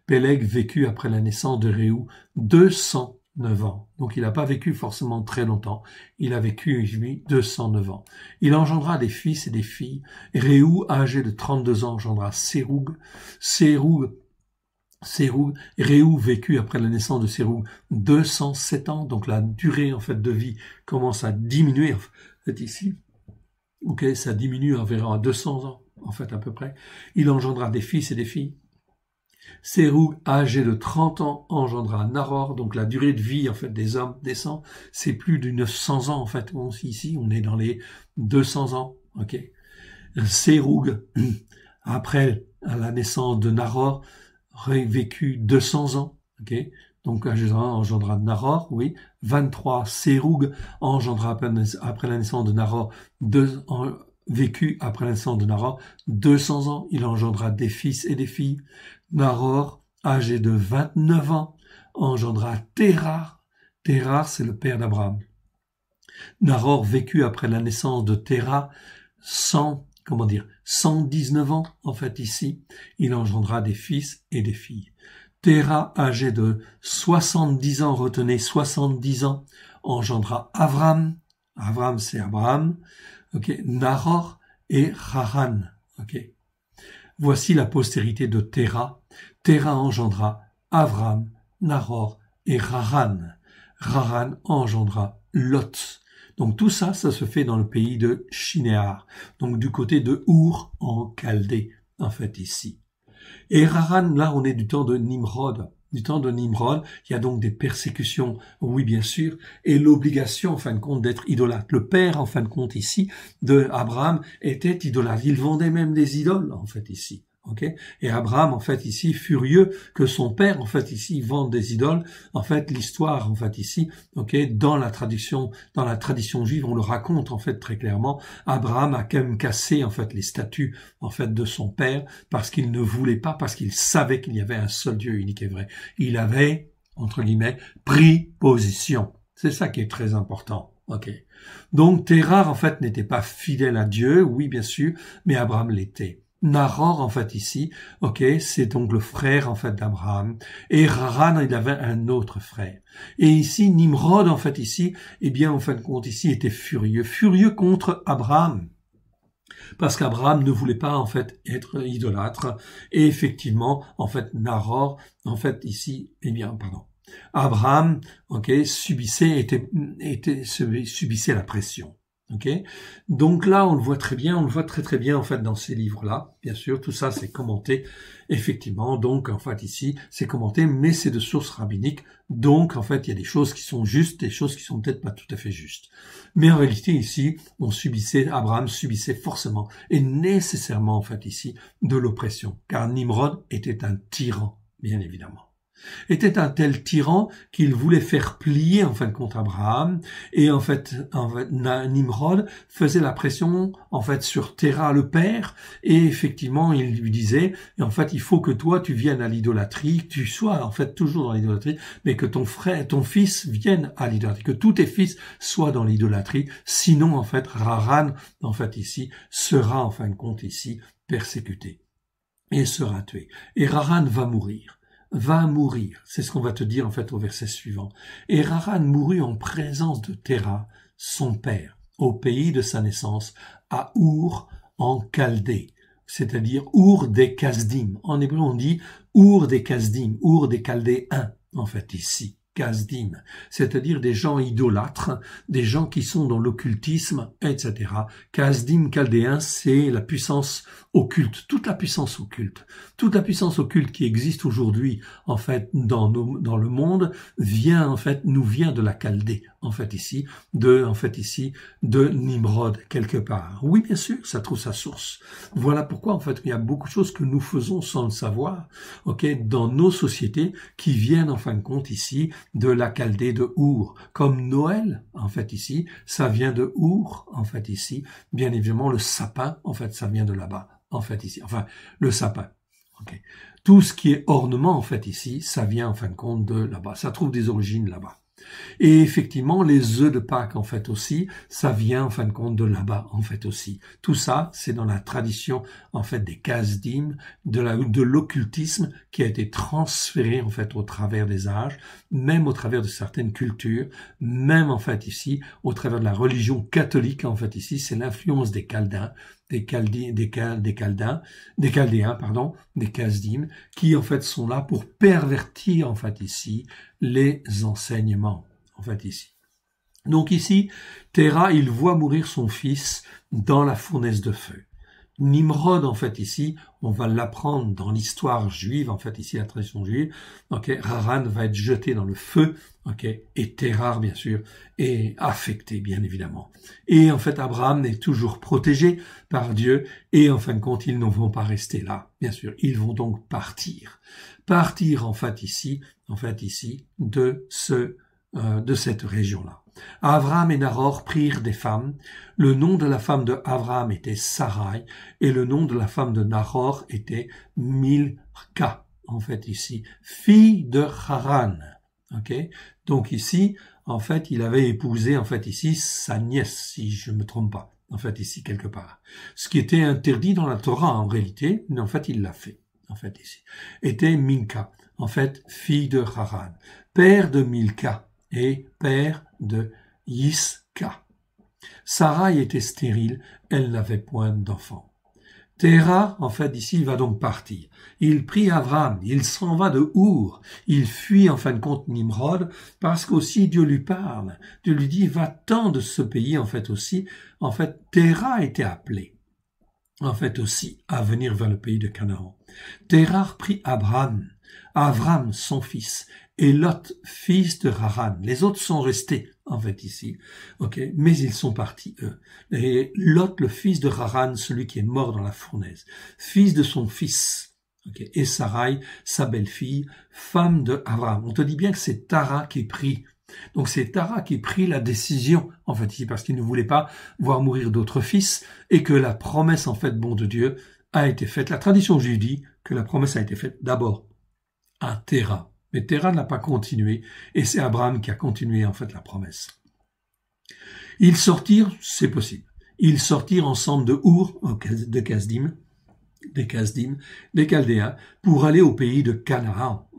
Péleg vécut après la naissance de Réhou 209 ans. Donc il n'a pas vécu forcément très longtemps. Il a vécu, lui, 209 ans. Il engendra des fils et des filles. Réhou, âgé de 32 ans, engendra Séroug. Réhou vécut après la naissance de Séroug 207 ans. Donc la durée, en fait, de vie commence à diminuer, en fait, ici. Ok, ça diminue environ à 200 ans, en fait, à peu près. Il engendra des fils et des filles. Séroug, âgé de 30 ans, engendra Nahor, donc la durée de vie en fait des hommes descend, c'est plus de 900 ans en fait. Bon, ici, on est dans les 200 ans, ok. Séroug, après la naissance de Nahor, vécu 200 ans, ok. Donc engendra Nahor, oui. 23, Séroug engendra après la naissance de Nahor, vécu après la naissance de Nahor 200 ans, il engendra des fils et des filles. Nahor, âgé de 29 ans, engendra Térar. Térar, c'est le père d'Abraham. Nahor vécut après la naissance de Térar 119 ans, en fait, ici. Il engendra des fils et des filles. Térar, âgé de 70 ans, retenez 70 ans, engendra Avram. Avram, c'est Abraham. Ok, Nahor et Haran. Ok. Voici la postérité de Téra. Téra engendra Avram, Nahor et Haran. Haran engendra Lot. Donc tout ça, ça se fait dans le pays de Shinéar, donc du côté de Our en Chaldée, en fait ici. Et Haran, là, on est du temps de Nimrod. Du temps de Nimrod, il y a donc des persécutions, oui bien sûr, et l'obligation en fin de compte d'être idolâtre. Le père en fin de compte ici de Abraham était idolâtre. Il vendait même des idoles en fait ici. Okay. Et Abraham, en fait, ici, furieux que son père, en fait, ici, vende des idoles. En fait, l'histoire, en fait, ici, dans la tradition juive, on le raconte, en fait, très clairement. Abraham a quand même cassé, en fait, les statues, en fait, de son père, parce qu'il ne voulait pas, parce qu'il savait qu'il y avait un seul Dieu unique et vrai. Il avait, entre guillemets, pris position. C'est ça qui est très important. Ok. Donc, Térar, en fait, n'était pas fidèle à Dieu, oui, bien sûr, mais Abraham l'était. Nahor, en fait, ici, ok, c'est donc le frère, en fait, d'Abraham. Et Haran, il avait un autre frère. Et ici, Nimrod, en fait, ici, eh bien, en fin de compte, ici, était furieux contre Abraham. Parce qu'Abraham ne voulait pas, en fait, être idolâtre. Et effectivement, en fait, Nahor, en fait, ici, eh bien, pardon. Abraham, ok, subissait la pression. Ok, donc là on le voit très bien, on le voit très bien en fait dans ces livres-là. Bien sûr, tout ça c'est commenté effectivement. Donc en fait ici c'est commenté, mais c'est de sources rabbiniques. Donc en fait il y a des choses qui sont justes, des choses qui sont peut-être pas tout à fait justes. Mais en réalité ici Abraham subissait forcément et nécessairement en fait ici de l'oppression, car Nimrod était un tyran, bien évidemment. Était un tel tyran qu'il voulait faire plier en fin de compte Abraham, et en fait Nimrod faisait la pression en fait sur Terah le père, et effectivement il lui disait en fait il faut que toi tu viennes à l'idolâtrie, que tu sois en fait toujours dans l'idolâtrie, mais que ton fils vienne à l'idolâtrie, que tous tes fils soient dans l'idolâtrie, sinon en fait Haran en fait ici sera en fin de compte ici persécuté et sera tué, et Haran va mourir. C'est ce qu'on va te dire en fait au verset suivant. Et Haran mourut en présence de Terah, son père, au pays de sa naissance, à Our en Chaldée, c'est-à-dire Our des Kasdim. En hébreu on dit Our des Kasdim, Our des Chaldéens, en fait ici. Kasdim, c'est-à-dire des gens idolâtres, des gens qui sont dans l'occultisme, etc. Kasdim, chaldéen, c'est la puissance occulte, toute la puissance occulte qui existe aujourd'hui, en fait, dans le monde, nous vient de la Chaldée, en fait ici, de Nimrod, quelque part. Oui, bien sûr, ça trouve sa source. Voilà pourquoi, en fait, il y a beaucoup de choses que nous faisons sans le savoir, ok, dans nos sociétés, qui viennent, en fin de compte, ici, de la Chaldée de Our. Comme Noël, en fait, ici, ça vient de Our, en fait, ici. Bien évidemment, le sapin, en fait, ça vient de là-bas, en fait, ici. Enfin, le sapin. Okay. Tout ce qui est ornement, en fait, ici, ça vient, en fin de compte, de là-bas. Ça trouve des origines là-bas. Et effectivement, les œufs de Pâques, en fait aussi, ça vient en fin de compte de là-bas, en fait aussi. Tout ça, c'est dans la tradition, en fait, des Kasdim, de l'occultisme qui a été transféré, en fait, au travers des âges, même au travers de certaines cultures, même, en fait, ici, au travers de la religion catholique, en fait, ici, c'est l'influence des Chaldéens, des Kasdim, qui en fait sont là pour pervertir en fait ici les enseignements, en fait ici. Donc ici, Terah, il voit mourir son fils dans la fournaise de feu. Nimrod, en fait, ici, on va l'apprendre dans l'histoire juive, en fait, ici, la tradition juive, ok, Haran va être jeté dans le feu, ok, et Terah, bien sûr, est affecté, bien évidemment. Et, en fait, Abraham est toujours protégé par Dieu, et, en fin de compte, ils ne vont pas rester là, bien sûr, ils vont donc partir, en fait, ici, de cette région-là. Abraham et Nahor prirent des femmes. Le nom de la femme de Abraham était Sarai et le nom de la femme de Nahor était Milka, en fait ici, fille de Haran. Ok, donc ici, en fait, il avait épousé, en fait ici, sa nièce, si je me trompe pas, en fait ici quelque part. Ce qui était interdit dans la Torah en réalité, mais en fait il l'a fait, en fait ici. Était Milka, en fait fille de Haran, père de Milka et père de Yiska. Sarai était stérile, elle n'avait point d'enfant. Terah, en fait, ici, il va donc partir. Il prie Abraham, il s'en va de Our, il fuit en fin de compte Nimrod, parce qu'aussi Dieu lui parle. Dieu lui dit, va-t'en de ce pays, en fait aussi. En fait, Terah était appelé, en fait aussi, à venir vers le pays de Canaan. Terah prit Abraham, son fils, et Lot, fils de Haran. Les autres sont restés, en fait, ici. Ok, mais ils sont partis, eux. Et Lot, le fils de Haran, celui qui est mort dans la fournaise, fils de son fils. Okay. Et Sarai, sa belle-fille, femme de Abraham. On te dit bien que c'est Terah qui prie. Donc c'est Terah qui prit la décision, en fait, ici, parce qu'il ne voulait pas voir mourir d'autres fils, et que la promesse, en fait, de Dieu, a été faite. La tradition juive dit que la promesse a été faite d'abord à Terah. Mais Terah n'a pas continué, et c'est Abraham qui a continué en fait la promesse. Ils sortirent, c'est possible, ils sortirent ensemble de Our, de Kasdim, des Kasdim, des Chaldéens, pour aller au pays de Canaan,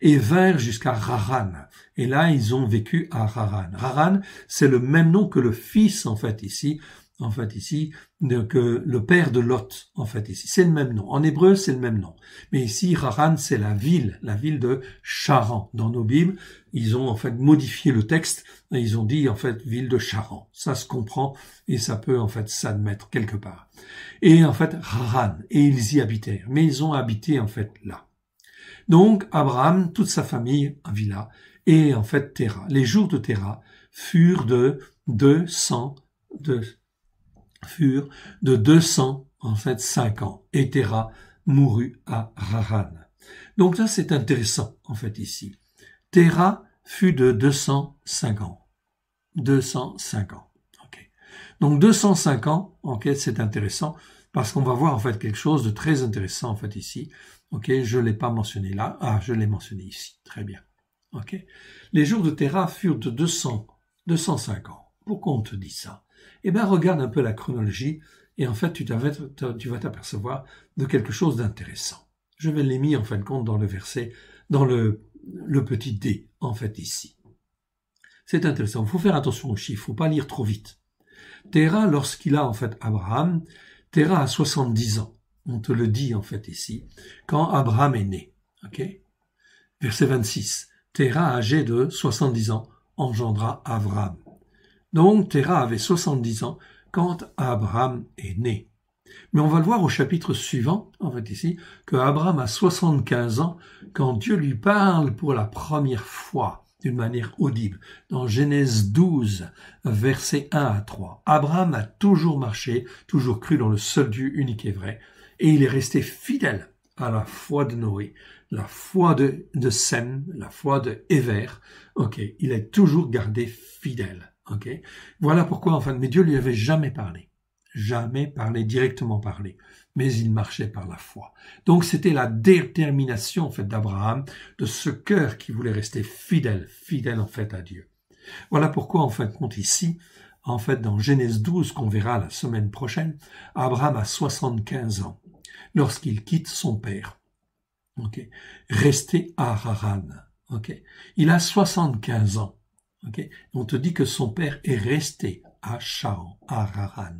et vinrent jusqu'à Haran. Et là, ils ont vécu à Haran. Haran, c'est le même nom que le fils, que le père de Lot, ici. C'est le même nom. En hébreu, c'est le même nom. Mais ici, Haran, c'est la ville de Charan. Dans nos Bibles, ils ont modifié le texte et ils ont dit ville de Charan. Ça se comprend et ça peut s'admettre quelque part. Et Haran, et ils y habitèrent. Mais ils ont habité là. Donc Abraham, toute sa famille vit là, et Téra. Les jours de Téra furent de 205 ans. Et Téra mourut à Haran. Donc là, c'est intéressant, ici. Téra fut de 205 ans. 205 ans. Okay. Donc 205 ans, c'est intéressant, parce qu'on va voir quelque chose de très intéressant ici. Je l'ai pas mentionné là. Ah, je l'ai mentionné ici. Très bien. Les jours de Téra furent de 205 ans. Pourquoi on te dit ça? Eh bien, regarde un peu la chronologie et tu vas t'apercevoir de quelque chose d'intéressant. Je vais les mis compte dans le verset, dans le petit D, ici. C'est intéressant. Il faut faire attention aux chiffres. Il faut pas lire trop vite. Téra, lorsqu'il a Abraham, Téra a 70 ans. On te le dit ici, quand Abraham est né. Verset 26. Téra, âgé de 70 ans, engendra Abraham. Donc Téra avait 70 ans quand Abraham est né. Mais on va le voir au chapitre suivant, ici, que Abraham a 75 ans quand Dieu lui parle pour la première fois, d'une manière audible. Dans Genèse 12, versets 1 à 3. Abraham a toujours marché, toujours cru dans le seul Dieu unique et vrai, et il est resté fidèle à la foi de Noé, la foi de Sem, la foi de Éver. Il est toujours gardé fidèle. Voilà pourquoi, mais Dieu lui avait jamais parlé, directement parlé, mais il marchait par la foi. Donc c'était la détermination d'Abraham, de ce cœur qui voulait rester fidèle à Dieu. Voilà pourquoi compte ici, dans Genèse 12 qu'on verra la semaine prochaine, Abraham a 75 ans lorsqu'il quitte son père. Resté à Haran. Il a 75 ans. On te dit que son père est resté à Charan, à Haran.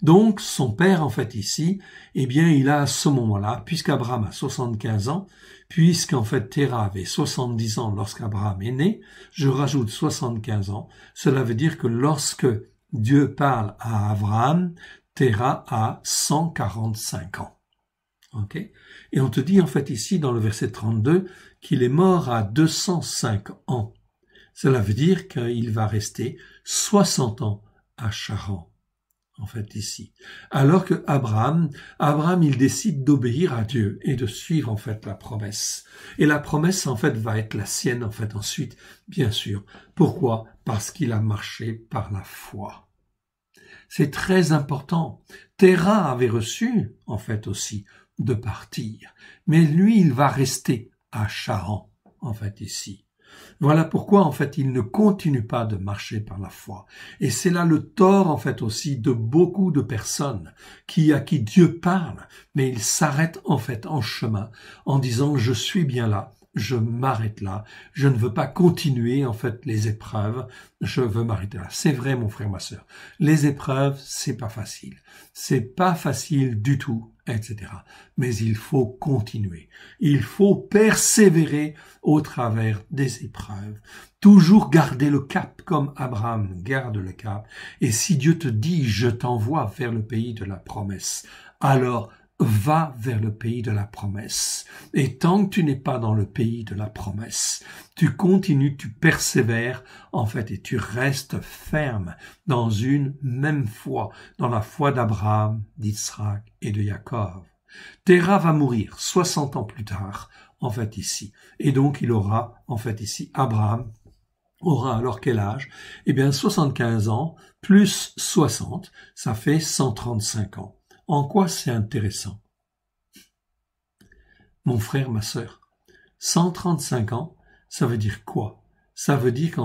Donc, son père, ici, il a à ce moment-là, puisqu'Abraham a 75 ans, Téra avait 70 ans lorsqu'Abraham est né, je rajoute 75 ans, cela veut dire que lorsque Dieu parle à Abraham, Téra a 145 ans. Et on te dit, ici, dans le verset 32, qu'il est mort à 205 ans. Cela veut dire qu'il va rester 60 ans à Charan, ici. Alors que Abraham, il décide d'obéir à Dieu et de suivre, la promesse. Et la promesse, va être la sienne, ensuite, bien sûr. Pourquoi? Parce qu'il a marché par la foi. C'est très important. Téra avait reçu, aussi, de partir. Mais lui, il va rester à Charan, ici. Voilà pourquoi, il ne continue pas de marcher par la foi. Et c'est là le tort, aussi, de beaucoup de personnes à qui Dieu parle, mais ils s'arrêtent, en chemin, en disant, je suis bien là, je m'arrête là, je ne veux pas continuer, les épreuves, je veux m'arrêter là. C'est vrai, mon frère, ma sœur. Les épreuves, c'est pas facile. C'est pas facile du tout, etc. Mais il faut continuer. Il faut persévérer au travers des épreuves. Toujours garder le cap comme Abraham garde le cap. Et si Dieu te dit, je t'envoie vers le pays de la promesse, alors va vers le pays de la promesse. Et tant que tu n'es pas dans le pays de la promesse, tu continues, tu persévères, et tu restes ferme dans une même foi, dans la foi d'Abraham, d'Isaac et de Jacob. Téra va mourir 60 ans plus tard, ici. Et donc, il aura, ici, Abraham aura alors quel âge? 75 ans, plus 60, ça fait 135 ans. En quoi c'est intéressant? Mon frère, ma sœur, 135 ans, ça veut dire quoi? Ça veut dire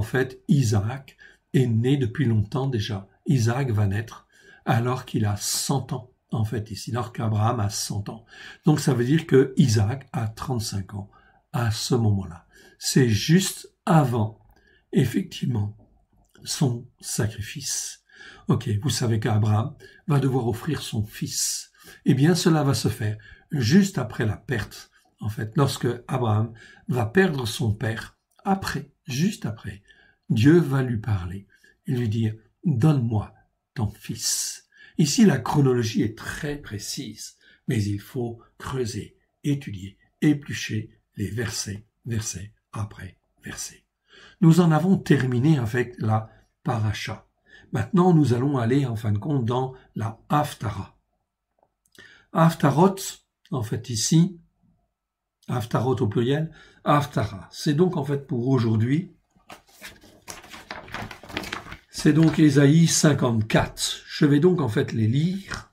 Isaac est né depuis longtemps déjà. Isaac va naître alors qu'il a 100 ans. en fait, ici, alors qu'Abraham a 100 ans. Donc, ça veut dire que Isaac a 35 ans à ce moment-là. C'est juste avant, effectivement, son sacrifice. Ok, vous savez qu'Abraham va devoir offrir son fils. Eh bien, cela va se faire juste après la perte. En fait, lorsque Abraham va perdre son père, juste après, Dieu va lui parler et lui dire « Donne-moi ton fils ». Ici, la chronologie est très précise, mais il faut creuser, étudier, éplucher les versets, verset après verset. Nous en avons terminé avec la paracha. Maintenant, nous allons aller, en fin de compte, dans la Haftara. Haftarot, en fait, ici, Haftarot au pluriel, Haftara. C'est donc, en fait, pour aujourd'hui, c'est donc Ésaïe 54. Je vais donc, en fait, les lire,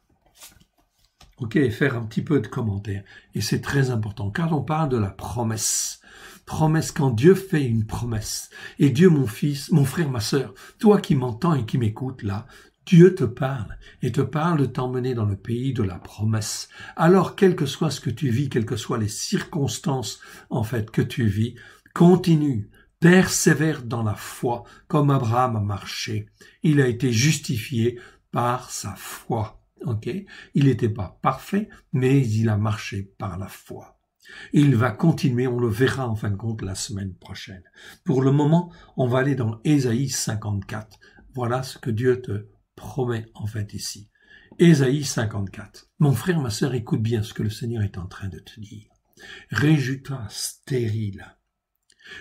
ok, et faire un petit peu de commentaires. Et c'est très important, car on parle de la promesse. Promesse, quand Dieu fait une promesse. Et Dieu, mon fils, mon frère, ma sœur, toi qui m'entends et qui m'écoutes là, Dieu te parle et te parle de t'emmener dans le pays de la promesse. Alors, quel que soit ce que tu vis, quelles que soient les circonstances, en fait, que tu vis, continue, persévère dans la foi, comme Abraham a marché. Il a été justifié par sa foi. Ok? Il n'était pas parfait, mais il a marché par la foi. Il va continuer, on le verra en fin de compte la semaine prochaine. Pour le moment, on va aller dans Ésaïe 54. Voilà ce que Dieu te promet en fait ici. Ésaïe 54. Mon frère, ma sœur, écoute bien ce que le Seigneur est en train de te dire. Réjouis-toi, stérile.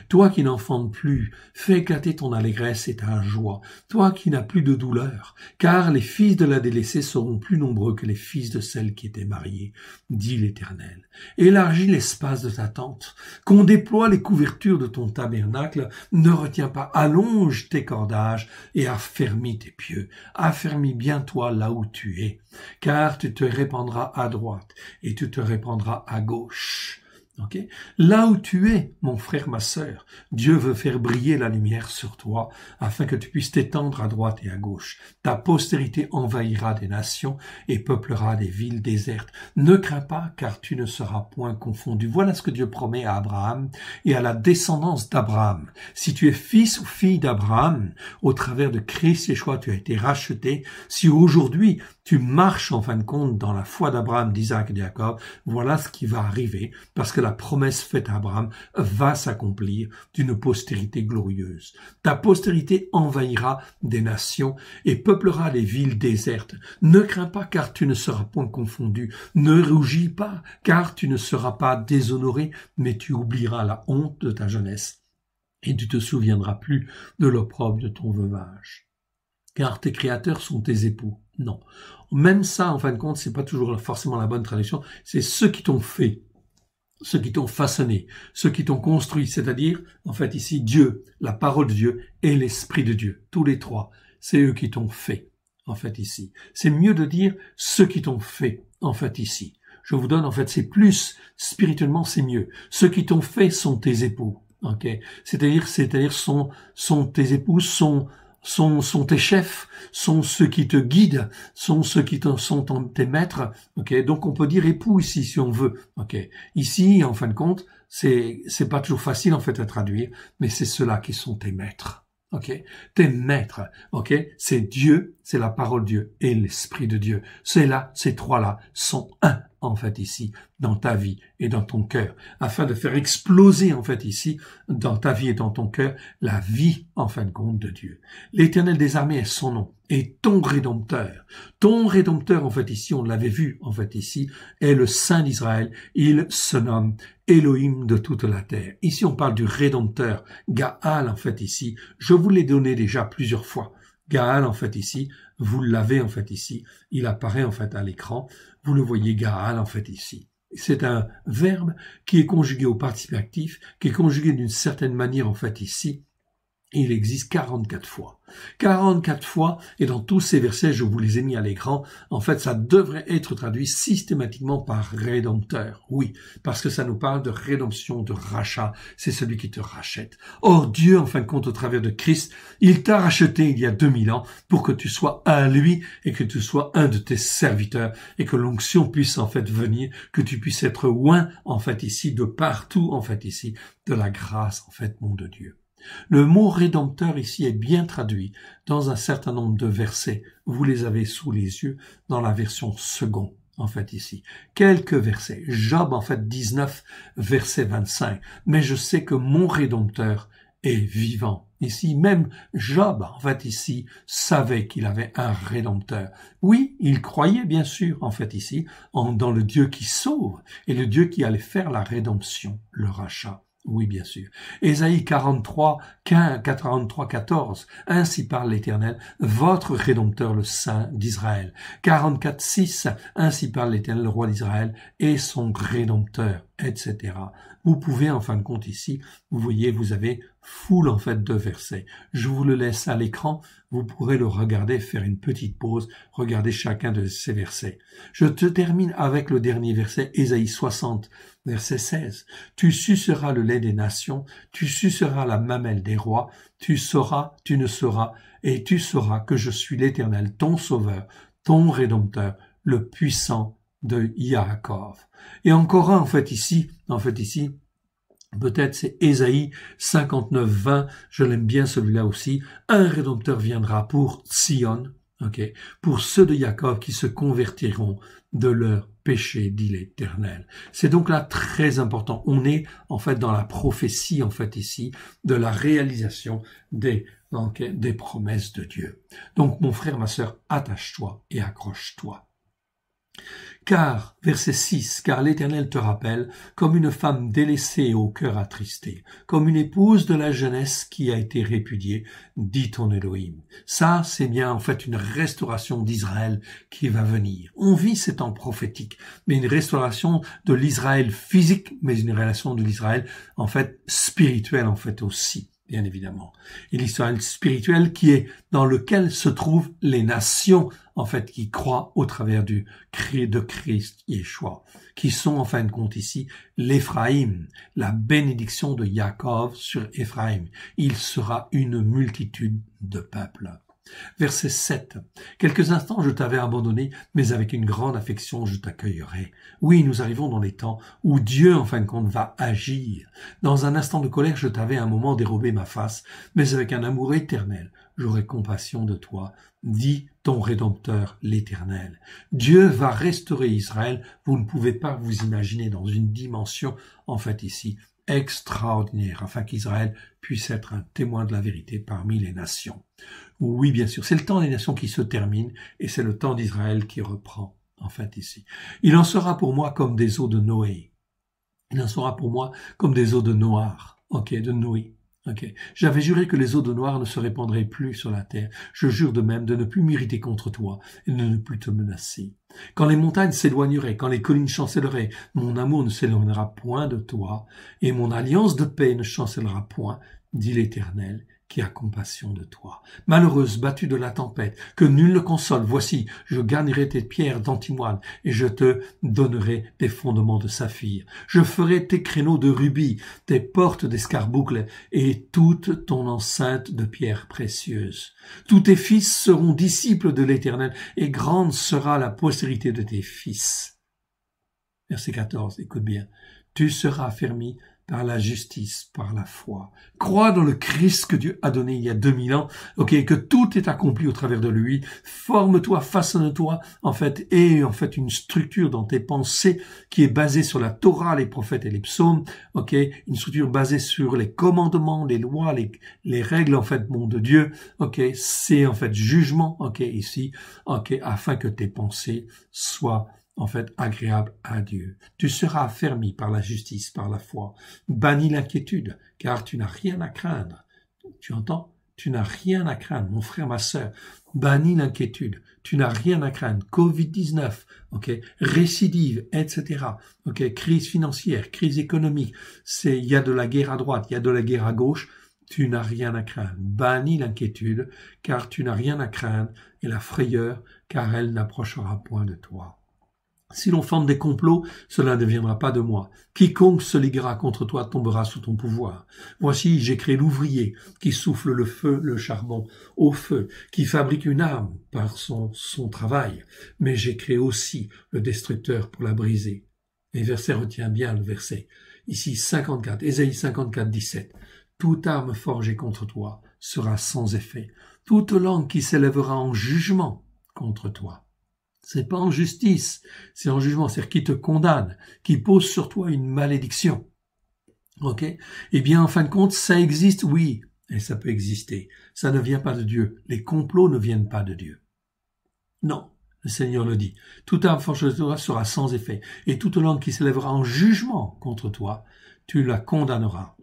Toi qui n'enfantes plus, fais éclater ton allégresse et ta joie, toi qui n'as plus de douleur, car les fils de la délaissée seront plus nombreux que les fils de celle qui était mariée, dit l'Éternel. Élargis l'espace de ta tente, qu'on déploie les couvertures de ton tabernacle, ne retiens pas, allonge tes cordages et affermis tes pieux, affermis bien toi là où tu es, car tu te répandras à droite et tu te répandras à gauche. Okay. Là où tu es, mon frère, ma sœur, Dieu veut faire briller la lumière sur toi afin que tu puisses t'étendre à droite et à gauche. Ta postérité envahira des nations et peuplera des villes désertes. Ne crains pas, car tu ne seras point confondu. Voilà ce que Dieu promet à Abraham et à la descendance d'Abraham. Si tu es fils ou fille d'Abraham, au travers de Christ Yeshua, tu as été racheté. Si aujourd'hui tu marches en fin de compte dans la foi d'Abraham, d'Isaac et de Jacob, voilà ce qui va arriver, parce que la promesse faite à Abraham va s'accomplir d'une postérité glorieuse. Ta postérité envahira des nations et peuplera les villes désertes. Ne crains pas, car tu ne seras point confondu. Ne rougis pas, car tu ne seras pas déshonoré, mais tu oublieras la honte de ta jeunesse et tu te souviendras plus de l'opprobre de ton veuvage. Car tes créateurs sont tes époux. Non. Même ça, en fin de compte, c'est pas toujours forcément la bonne traduction. C'est ceux qui t'ont fait, ceux qui t'ont façonné, ceux qui t'ont construit. C'est-à-dire, en fait, ici, Dieu, la parole de Dieu et l'Esprit de Dieu. Tous les trois. C'est eux qui t'ont fait, en fait, ici. C'est mieux de dire ceux qui t'ont fait, en fait, ici. Je vous donne, en fait, c'est plus, spirituellement, c'est mieux. Ceux qui t'ont fait sont tes époux. Ok? C'est-à-dire, sont tes époux, sont tes chefs, sont ceux qui te guident, sont ceux qui sont tes maîtres. Ok, donc on peut dire époux ici si on veut. Ok, ici en fin de compte, c'est pas toujours facile en fait à traduire, mais c'est ceux-là qui sont tes maîtres. Ok, tes maîtres. Ok, c'est Dieu, c'est la parole de Dieu et l'Esprit de Dieu. Ces trois-là sont un en fait ici dans ta vie et dans ton cœur, afin de faire exploser en fait ici dans ta vie et dans ton cœur la vie en fin de compte de Dieu. L'Éternel des armées est son nom et ton Rédempteur en fait ici, on l'avait vu en fait ici, est le Saint d'Israël. Il se nomme Elohim de toute la terre. Ici on parle du Rédempteur, Gaal en fait ici. Je vous l'ai donné déjà plusieurs fois. Gaal en fait ici, vous l'avez en fait ici, il apparaît en fait à l'écran, vous le voyez Gaal en fait ici. C'est un verbe qui est conjugué au participe actif, qui est conjugué d'une certaine manière en fait ici, il existe 44 fois. 44 fois, et dans tous ces versets, je vous les ai mis à l'écran, en fait, ça devrait être traduit systématiquement par rédempteur. Oui, parce que ça nous parle de rédemption, de rachat. C'est celui qui te rachète. Or, Dieu, en fin de compte, au travers de Christ, il t'a racheté il y a 2000 ans pour que tu sois à lui et que tu sois un de tes serviteurs et que l'onction puisse, en fait, venir, que tu puisses être loin, en fait, ici, de partout, en fait, ici, de la grâce, en fait, mon de Dieu. Le mot rédempteur ici est bien traduit dans un certain nombre de versets. Vous les avez sous les yeux dans la version second, en fait, ici. Quelques versets. Job, en fait, 19, verset 25. Mais je sais que mon rédempteur est vivant. Ici, même Job, en fait, ici, savait qu'il avait un rédempteur. Oui, il croyait, bien sûr, en fait, ici, dans le Dieu qui sauve et le Dieu qui allait faire la rédemption, le rachat. Oui, bien sûr. Ésaïe 43, 14. Ainsi parle l'Éternel, votre Rédempteur, le Saint d'Israël. 44, 6. Ainsi parle l'Éternel, le roi d'Israël, et son Rédempteur, etc. Vous pouvez, en fin de compte, ici, vous voyez, vous avez foule, en fait, de versets. Je vous le laisse à l'écran. Vous pourrez le regarder, faire une petite pause, regarder chacun de ces versets. Je te termine avec le dernier verset, Ésaïe 60, verset 16. Tu suceras le lait des nations, tu suceras la mamelle des rois, tu sauras, tu ne sauras, et tu sauras que je suis l'Éternel, ton sauveur, ton rédempteur, le puissant de Yaakov. Et encore un, en fait, ici, peut-être c'est Ésaïe 59, 20, je l'aime bien celui-là aussi. Un rédempteur viendra pour Sion, pour ceux de Jacob qui se convertiront de leur péché, dit l'Éternel. C'est donc là très important. On est en fait dans la prophétie, en fait ici, de la réalisation des promesses de Dieu. Donc mon frère, ma sœur, attache-toi et accroche-toi. Car, verset 6, car l'Éternel te rappelle, comme une femme délaissée au cœur attristé, comme une épouse de la jeunesse qui a été répudiée, dit ton Elohim. Ça, c'est bien en fait une restauration d'Israël qui va venir. On vit ces temps prophétiques, mais une restauration de l'Israël physique, mais une relation de l'Israël en fait spirituelle en fait aussi. Bien évidemment. Et l'Israël spirituel qui est dans lequel se trouvent les nations, en fait, qui croient au travers du cri de Christ Yeshua, qui sont, en fin de compte ici, l'Éphraïm, la bénédiction de Yaakov sur Éphraïm. Il sera une multitude de peuples. Verset 7. Quelques instants je t'avais abandonné, mais avec une grande affection je t'accueillerai. Oui, nous arrivons dans les temps où Dieu, en fin de compte, va agir. Dans un instant de colère, je t'avais un moment dérobé ma face, mais avec un amour éternel, j'aurai compassion de toi, dit ton Rédempteur, l'Éternel. Dieu va restaurer Israël. Vous ne pouvez pas vous imaginer dans une dimension, en fait, ici, extraordinaire, afin qu'Israël puisse être un témoin de la vérité parmi les nations. Oui, bien sûr, c'est le temps des nations qui se termine et c'est le temps d'Israël qui reprend, en fait, ici. Il en sera pour moi comme des eaux de Noé. Il en sera pour moi comme des eaux de Noir, de Noé. J'avais juré que les eaux de Noir ne se répandraient plus sur la terre. Je jure de même de ne plus m'irriter contre toi et de ne plus te menacer. Quand les montagnes s'éloigneraient, quand les collines chancelleraient, mon amour ne s'éloignera point de toi et mon alliance de paix ne chancellera point, dit l'Éternel, qui a compassion de toi. Malheureuse, battue de la tempête, que nul ne console, voici, je garnirai tes pierres d'antimoine et je te donnerai des fondements de saphir. Je ferai tes créneaux de rubis, tes portes d'escarboucles et toute ton enceinte de pierres précieuses. Tous tes fils seront disciples de l'Éternel et grande sera la postérité de tes fils. Verset 14, écoute bien. Tu seras affermi par la justice, par la foi. Crois dans le Christ que Dieu a donné il y a 2000 ans, que tout est accompli au travers de lui. Forme-toi, façonne-toi, et une structure dans tes pensées qui est basée sur la Torah, les prophètes et les psaumes, une structure basée sur les commandements, les lois, les règles, de Dieu, c'est, jugement, ici, afin que tes pensées soient agréable à Dieu. Tu seras affermi par la justice, par la foi. Bannis l'inquiétude, car tu n'as rien à craindre. Tu entends? Tu n'as rien à craindre, mon frère, ma sœur. Bannis l'inquiétude. Tu n'as rien à craindre. Covid-19, récidive, etc. Crise financière, crise économique. Il y a de la guerre à droite, il y a de la guerre à gauche. tu n'as rien à craindre. Bannis l'inquiétude, car tu n'as rien à craindre, et la frayeur, car elle n'approchera point de toi. Si l'on forme des complots, cela ne viendra pas de moi. Quiconque se liguera contre toi tombera sous ton pouvoir. Voici, j'ai créé l'ouvrier qui souffle le feu, le charbon au feu, qui fabrique une arme par son travail. Mais j'ai créé aussi le destructeur pour la briser. Et verset, retiens bien le verset. Ici, 54, Ésaïe 54, 17. Toute arme forgée contre toi sera sans effet. Toute langue qui s'élèvera en jugement contre toi. C'est pas en justice, c'est en jugement, c'est-à-dire qui te condamne, qui pose sur toi une malédiction. Ok? Eh bien, en fin de compte, ça existe, oui, et ça peut exister. Ça ne vient pas de Dieu. Les complots ne viennent pas de Dieu. Non, le Seigneur le dit. Toute arme forgée contre toi sera sans effet, et toute langue qui s'élèvera en jugement contre toi, tu la condamneras.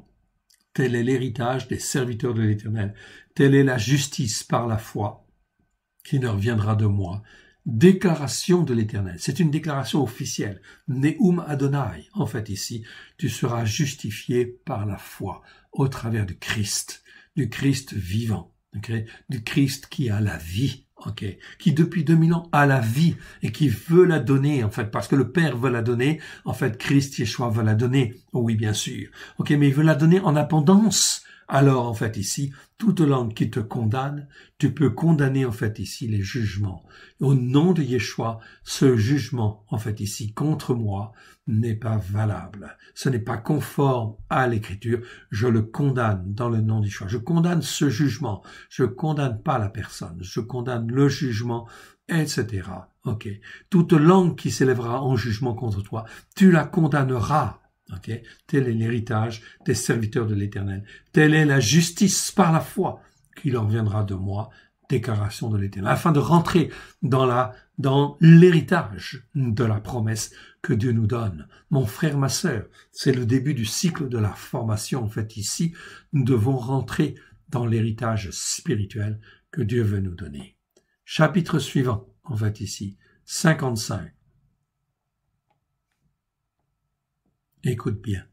Tel est l'héritage des serviteurs de l'Éternel. Telle est la justice par la foi qui ne reviendra de moi. Déclaration de l'Éternel. C'est une déclaration officielle. Neum Adonai. En fait, ici, tu seras justifié par la foi au travers du Christ vivant, okay? Du Christ qui a la vie, okay? Qui depuis 2000 ans a la vie et qui veut la donner, en fait, parce que le Père veut la donner. En fait, Christ Yeshua veut la donner. Oh oui, bien sûr. Ok, mais il veut la donner en abondance. Alors, en fait, ici, toute langue qui te condamne, tu peux condamner, en fait, ici, les jugements. Au nom de Yeshua, ce jugement, en fait, ici, contre moi, n'est pas valable. Ce n'est pas conforme à l'Écriture. Je le condamne dans le nom de Yeshua. Je condamne ce jugement. Je condamne pas la personne. Je condamne le jugement, etc. Ok. Toute langue qui s'élèvera en jugement contre toi, tu la condamneras. Okay. Tel est l'héritage des serviteurs de l'Éternel. Telle est la justice par la foi qui leur viendra de moi, déclaration de l'Éternel, afin de rentrer dans l'héritage de la promesse que Dieu nous donne. Mon frère, ma sœur, c'est le début du cycle de la formation. En fait, ici, nous devons rentrer dans l'héritage spirituel que Dieu veut nous donner. Chapitre suivant, en fait, ici, 55. Écoute bien.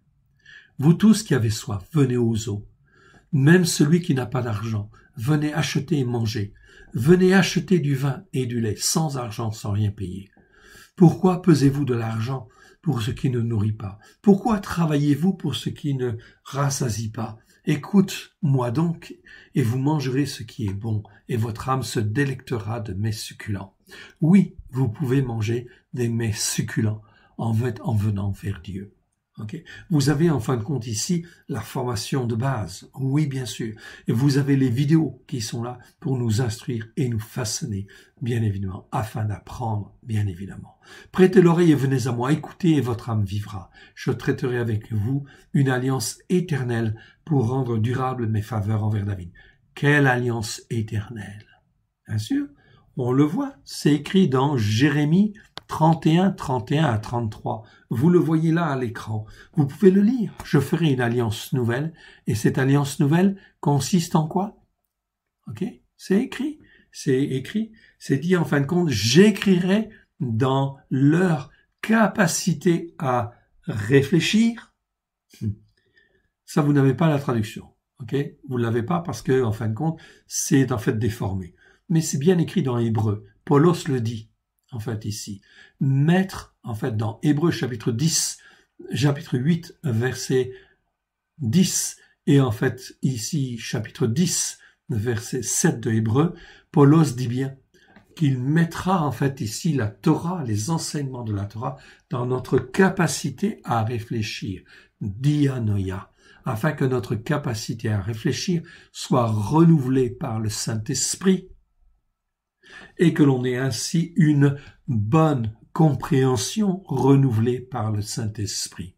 Vous tous qui avez soif, venez aux eaux. Même celui qui n'a pas d'argent, venez acheter et manger. Venez acheter du vin et du lait, sans argent, sans rien payer. Pourquoi pesez-vous de l'argent pour ce qui ne nourrit pas? Pourquoi travaillez-vous pour ce qui ne rassasie pas? Écoute-moi donc, et vous mangerez ce qui est bon, et votre âme se délectera de mets succulents. Oui, vous pouvez manger des mets succulents en venant vers Dieu. Okay. Vous avez en fin de compte ici la formation de base, oui bien sûr, et vous avez les vidéos qui sont là pour nous instruire et nous façonner, bien évidemment, afin d'apprendre, bien évidemment. Prêtez l'oreille et venez à moi, écoutez et votre âme vivra. Je traiterai avec vous une alliance éternelle pour rendre durable mes faveurs envers David. Quelle alliance éternelle? Bien sûr, on le voit, c'est écrit dans Jérémie 31, 31 à 33. Vous le voyez là à l'écran. Vous pouvez le lire. Je ferai une alliance nouvelle. Et cette alliance nouvelle consiste en quoi? Ok? C'est écrit. C'est écrit. C'est dit en fin de compte, j'écrirai dans leur capacité à réfléchir. Ça, vous n'avez pas la traduction. Ok? Vous ne l'avez pas parce que, en fin de compte, c'est en fait déformé. Mais c'est bien écrit dans Hébreu. Paulos le dit. En fait, ici, mettre, en fait, dans Hébreux chapitre 8, verset 10, et en fait, ici, chapitre 10, verset 7 de Hébreux, Paulos dit bien qu'il mettra, en fait, ici, la Torah, les enseignements de la Torah, dans notre capacité à réfléchir, dianoia, afin que notre capacité à réfléchir soit renouvelée par le Saint-Esprit, et que l'on ait ainsi une bonne compréhension renouvelée par le Saint-Esprit.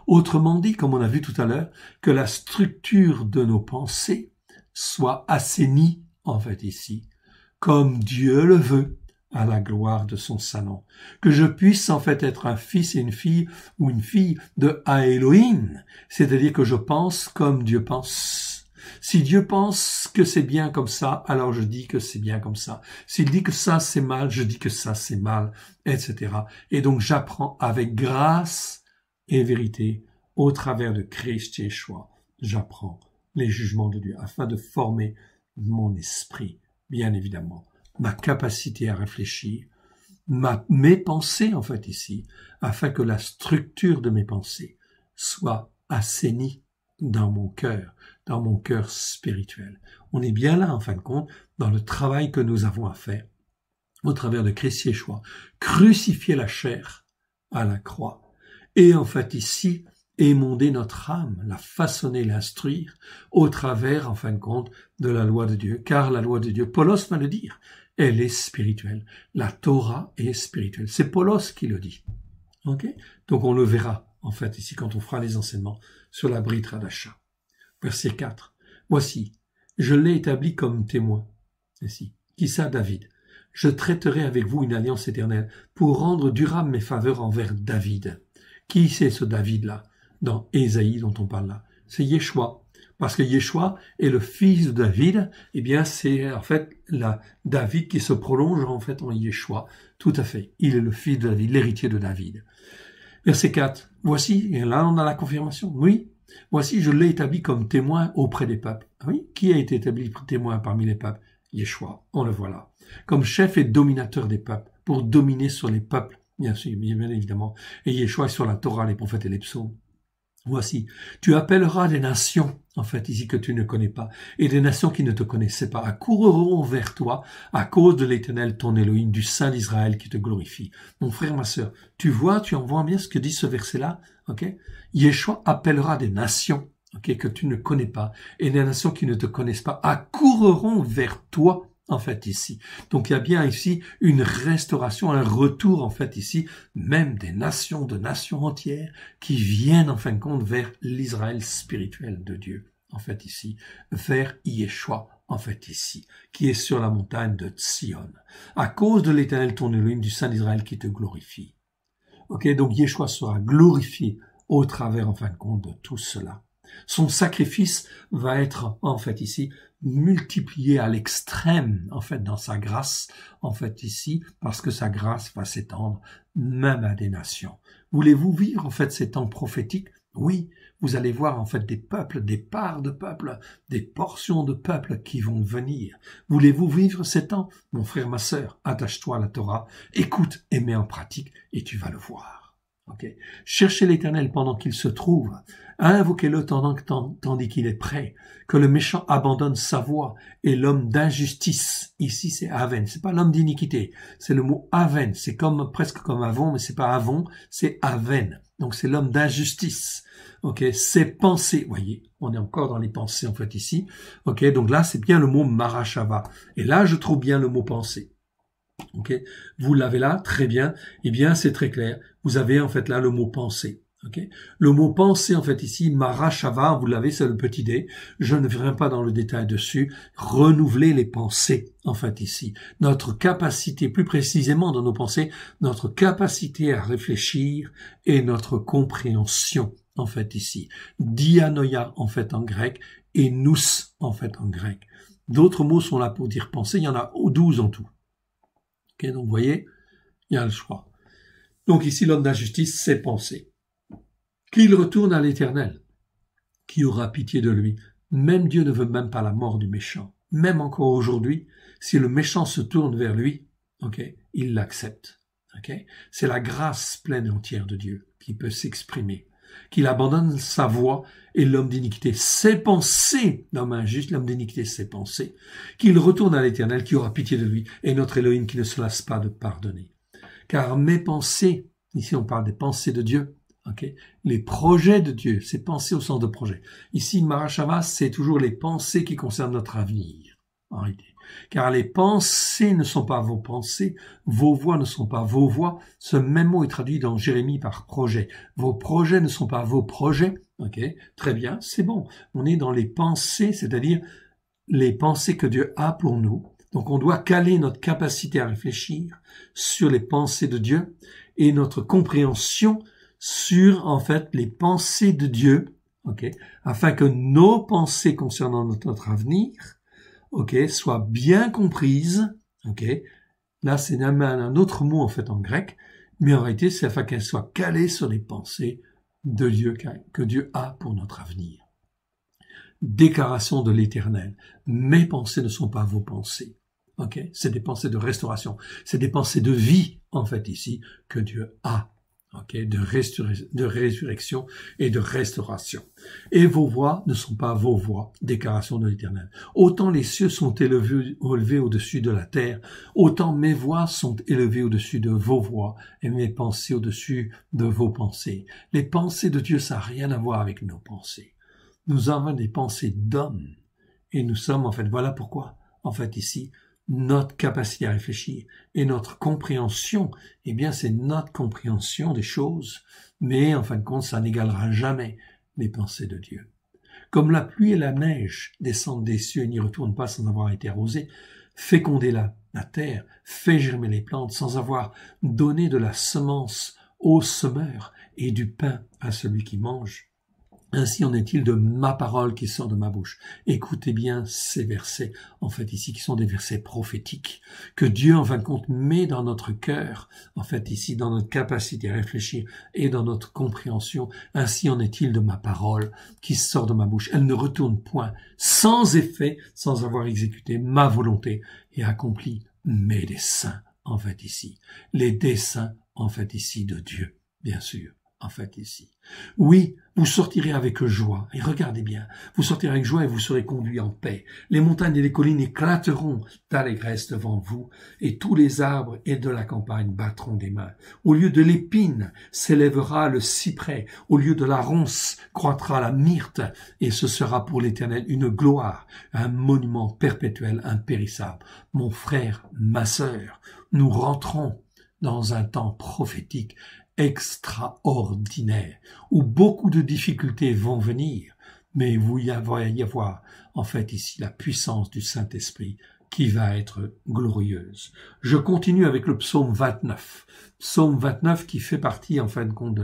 Autrement dit, comme on a vu tout à l'heure, que la structure de nos pensées soit assainie, en fait ici, comme Dieu le veut, à la gloire de son saint nom. Que je puisse en fait être un fils et une fille, ou une fille de Elohim, c'est-à-dire que je pense comme Dieu pense. Si Dieu pense que c'est bien comme ça, alors je dis que c'est bien comme ça. S'il dit que ça c'est mal, je dis que ça c'est mal, etc. Et donc j'apprends avec grâce et vérité au travers de Christ Yeshua. J'apprends les jugements de Dieu, afin de former mon esprit, bien évidemment, ma capacité à réfléchir, mes pensées, en fait, ici, afin que la structure de mes pensées soit assainie dans mon cœur spirituel. On est bien là, en fin de compte, dans le travail que nous avons à faire, au travers de Christ Yeshua, crucifier la chair à la croix, et en fait, ici, émonder notre âme, la façonner, l'instruire, au travers, en fin de compte, de la loi de Dieu. Car la loi de Dieu, Paulos va le dire, elle est spirituelle. La Torah est spirituelle. C'est Paulos qui le dit. Okay? Donc on le verra, en fait, ici, quand on fera les enseignements sur la Brit Hadasha. Verset 4. Voici, je l'ai établi comme témoin. Ici, qui ça, David? Je traiterai avec vous une alliance éternelle pour rendre durable mes faveurs envers David. Qui c'est ce David-là? Dans Ésaïe dont on parle là, c'est Yeshua. Parce que Yeshua est le fils de David, eh bien c'est en fait David qui se prolonge en fait en Yeshua. Tout à fait, il est le fils de David, l'héritier de David. Verset 4, voici, et là on a la confirmation, oui, voici je l'ai établi comme témoin auprès des peuples. Oui, qui a été établi témoin parmi les peuples? Yeshua, on le voit là. Comme chef et dominateur des peuples, pour dominer sur les peuples, bien sûr, bien évidemment. Et Yeshua est sur la Torah, les prophètes et les psaumes. Voici, tu appelleras des nations, en fait, ici que tu ne connais pas, et des nations qui ne te connaissaient pas, accourront vers toi à cause de l'Éternel, ton Elohim, du Saint d'Israël qui te glorifie. Mon frère, ma sœur, tu en vois bien ce que dit ce verset-là, ok? Yeshua appellera des nations, ok, que tu ne connais pas, et des nations qui ne te connaissent pas, accourront vers toi, en fait, ici. Donc, il y a bien ici une restauration, un retour, en fait, ici, même des nations, de nations entières, qui viennent, en fin de compte, vers l'Israël spirituel de Dieu, en fait, ici, vers Yeshua, en fait, ici, qui est sur la montagne de Tzion, à cause de l'Éternel, ton Elohim, du Saint d'Israël qui te glorifie. Ok, donc Yeshua sera glorifié au travers, en fin de compte, de tout cela. Son sacrifice va être, en fait, ici, multiplié à l'extrême, en fait, dans sa grâce, en fait, ici, parce que sa grâce va s'étendre même à des nations. Voulez-vous vivre, en fait, ces temps prophétiques? Oui, vous allez voir, en fait, des peuples, des parts de peuples, des portions de peuples qui vont venir. Voulez-vous vivre ces temps? Mon frère, ma sœur, attache-toi à la Torah, écoute et mets en pratique, et tu vas le voir. Okay. Cherchez l'Éternel pendant qu'il se trouve, invoquez-le tandis qu'il est prêt, que le méchant abandonne sa voie et l'homme d'injustice, ici c'est Aven, c'est pas l'homme d'iniquité, c'est le mot Aven, c'est comme presque comme Avon, mais c'est pas Avon, c'est Aven, donc c'est l'homme d'injustice. Ok, ses pensées, voyez, on est encore dans les pensées en fait ici. Ok, donc là c'est bien le mot Marashava, et là je trouve bien le mot pensée. Ok, vous l'avez là, très bien. Eh bien, c'est très clair. Vous avez en fait là le mot pensée. Ok, le mot pensée en fait ici, Marashava, vous l'avez, c'est le petit d. Je ne viens pas dans le détail dessus. Renouveler les pensées en fait ici. Notre capacité, plus précisément dans nos pensées, notre capacité à réfléchir et notre compréhension en fait ici. Dianoia en fait en grec et nous en fait en grec. D'autres mots sont là pour dire penser. Il y en a 12 en tout. Okay, donc, vous voyez, il y a le choix. Donc, ici, l'homme d'injustice, c'est penser. Qu'il retourne à l'Éternel, qui aura pitié de lui. Même Dieu ne veut même pas la mort du méchant. Même encore aujourd'hui, si le méchant se tourne vers lui, okay, il l'accepte. Okay? C'est la grâce pleine et entière de Dieu qui peut s'exprimer. Qu'il abandonne sa voie et l'homme d'iniquité ses pensées, l'homme injuste, l'homme d'iniquité ses pensées, qu'il retourne à l'Éternel qui aura pitié de lui et notre Elohim qui ne se lasse pas de pardonner. Car mes pensées, ici on parle des pensées de Dieu, okay, les projets de Dieu, c'est pensées au sens de projet. Ici, Marashava, c'est toujours les pensées qui concernent notre avenir, en réalité. Car les pensées ne sont pas vos pensées, vos voix ne sont pas vos voix. Ce même mot est traduit dans Jérémie par projet. Vos projets ne sont pas vos projets. Ok, très bien, c'est bon. On est dans les pensées, c'est-à-dire les pensées que Dieu a pour nous. Donc on doit caler notre capacité à réfléchir sur les pensées de Dieu et notre compréhension sur, en fait, les pensées de Dieu, ok, afin que nos pensées concernant notre avenir, ok, soit bien comprise, ok. Là, c'est un autre mot, en fait, en grec, mais en réalité, c'est afin qu'elle soit calée sur les pensées de Dieu, que Dieu a pour notre avenir. déclaration de l'Éternel. Mes pensées ne sont pas vos pensées. Ok, c'est des pensées de restauration, c'est des pensées de vie, en fait, ici, que Dieu a. Ok, de résurrection et de restauration. Et vos voix ne sont pas vos voix, déclaration de l'Éternel. Autant les cieux sont élevés au-dessus de la terre, autant mes voix sont élevées au-dessus de vos voix et mes pensées au-dessus de vos pensées. Les pensées de Dieu, ça n'a rien à voir avec nos pensées. Nous avons des pensées d'hommes et nous sommes, en fait, voilà pourquoi, en fait, ici, notre capacité à réfléchir et notre compréhension, eh bien, c'est notre compréhension des choses, mais en fin de compte, ça n'égalera jamais les pensées de Dieu. Comme la pluie et la neige descendent des cieux et n'y retournent pas sans avoir été arrosées, féconder la terre, fait germer les plantes sans avoir donné de la semence au semeur et du pain à celui qui mange. Ainsi en est-il de ma parole qui sort de ma bouche. Écoutez bien ces versets, en fait ici, qui sont des versets prophétiques, que Dieu, en fin de compte, met dans notre cœur, en fait ici, dans notre capacité à réfléchir et dans notre compréhension. Ainsi en est-il de ma parole qui sort de ma bouche. Elle ne retourne point sans effet, sans avoir exécuté ma volonté et accompli mes desseins, en fait ici. Les desseins, en fait ici, de Dieu, bien sûr. En fait, ici. Oui, vous sortirez avec joie. Et regardez bien, vous sortirez avec joie et vous serez conduits en paix. Les montagnes et les collines éclateront d'allégresse devant vous, et tous les arbres et de la campagne battront des mains. Au lieu de l'épine s'élèvera le cyprès, au lieu de la ronce croîtra la myrte, et ce sera pour l'Éternel une gloire, un monument perpétuel, impérissable. Mon frère, ma sœur, nous rentrons dans un temps prophétique extraordinaire, où beaucoup de difficultés vont venir, mais il va y avoir, en fait, ici, la puissance du Saint-Esprit qui va être glorieuse. Je continue avec le psaume 29. Psaume 29 qui fait partie, en fin de compte,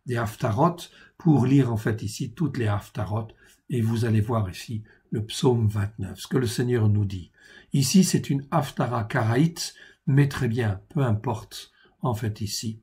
des Haftarot, pour lire, en fait, ici, toutes les Haftarot, et vous allez voir ici le psaume 29, ce que le Seigneur nous dit. Ici, c'est une Haftara karaïte, mais très bien, peu importe, en fait, ici.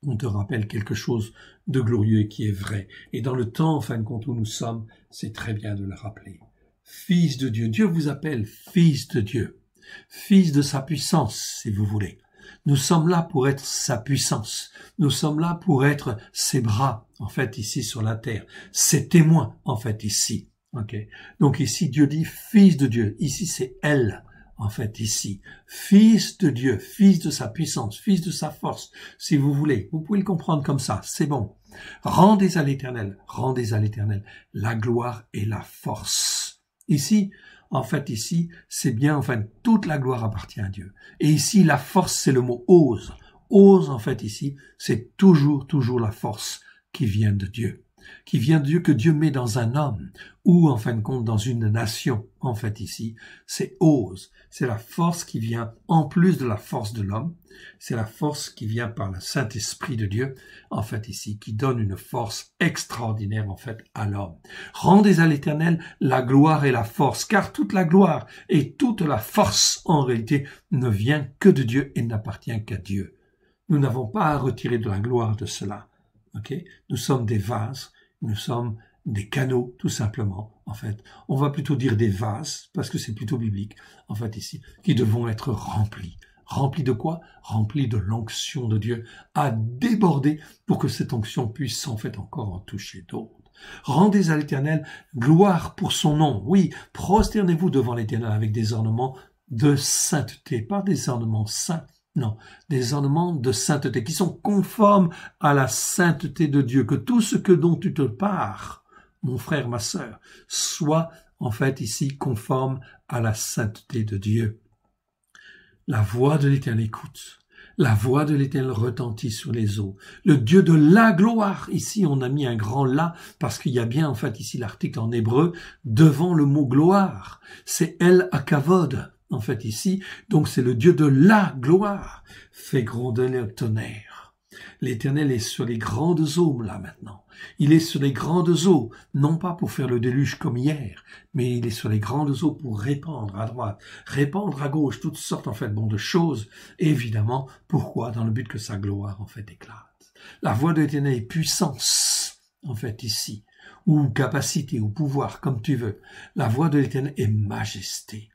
On te rappelle quelque chose de glorieux et qui est vrai. Et dans le temps, en fin de compte, où nous sommes, c'est très bien de le rappeler. Fils de Dieu, Dieu vous appelle fils de Dieu, fils de sa puissance, si vous voulez. Nous sommes là pour être sa puissance. Nous sommes là pour être ses bras, en fait, ici sur la terre. Ses témoins, en fait, ici. Okay. Donc ici, Dieu dit fils de Dieu. Ici, c'est elle. En fait, ici, fils de Dieu, fils de sa puissance, fils de sa force, si vous voulez. Vous pouvez le comprendre comme ça, c'est bon. Rendez à l'Éternel la gloire et la force. Ici, en fait, ici, c'est bien, enfin, toute la gloire appartient à Dieu. Et ici, la force, c'est le mot ose. Ose, en fait, ici, c'est toujours la force qui vient de Dieu. Qui vient de Dieu, que Dieu met dans un homme, ou en fin de compte dans une nation, en fait ici, c'est ose. C'est la force qui vient, en plus de la force de l'homme, c'est la force qui vient par le Saint-Esprit de Dieu, en fait ici, qui donne une force extraordinaire, en fait, à l'homme. Rendez à l'Éternel la gloire et la force, car toute la gloire et toute la force, en réalité, ne vient que de Dieu et n'appartient qu'à Dieu. Nous n'avons pas à retirer de la gloire de cela. Okay? Nous sommes des vases, nous sommes des canaux, tout simplement, en fait. On va plutôt dire des vases, parce que c'est plutôt biblique, en fait, ici, qui devront être remplis. Remplis de quoi? Remplis de l'onction de Dieu, à déborder pour que cette onction puisse, en fait, encore en toucher d'autres. Rendez à l'Éternel gloire pour son nom. Oui, prosternez-vous devant l'Éternel avec des ornements de sainteté, pas des ornements saints, non, des ornements de sainteté qui sont conformes à la sainteté de Dieu, que tout ce que dont tu te pares, mon frère, ma sœur, soit en fait ici conforme à la sainteté de Dieu. La voix de l'Éternel écoute, la voix de l'Éternel retentit sur les eaux. Le Dieu de la gloire, ici on a mis un grand là, parce qu'il y a bien en fait ici l'article en hébreu, devant le mot gloire, c'est El Hakavod. En fait, ici, donc c'est le Dieu de la gloire, fait gronder le tonnerre. L'Éternel est sur les grandes eaux, là, maintenant. Il est sur les grandes eaux, non pas pour faire le déluge comme hier, mais il est sur les grandes eaux pour répandre à droite, répandre à gauche, toutes sortes, en fait, de choses. Évidemment, pourquoi? Dans le but que sa gloire, en fait, éclate. La voix de l'Éternel est puissance, en fait, ici. ou capacité, ou pouvoir, comme tu veux. La voix de l'Éternel est majesté.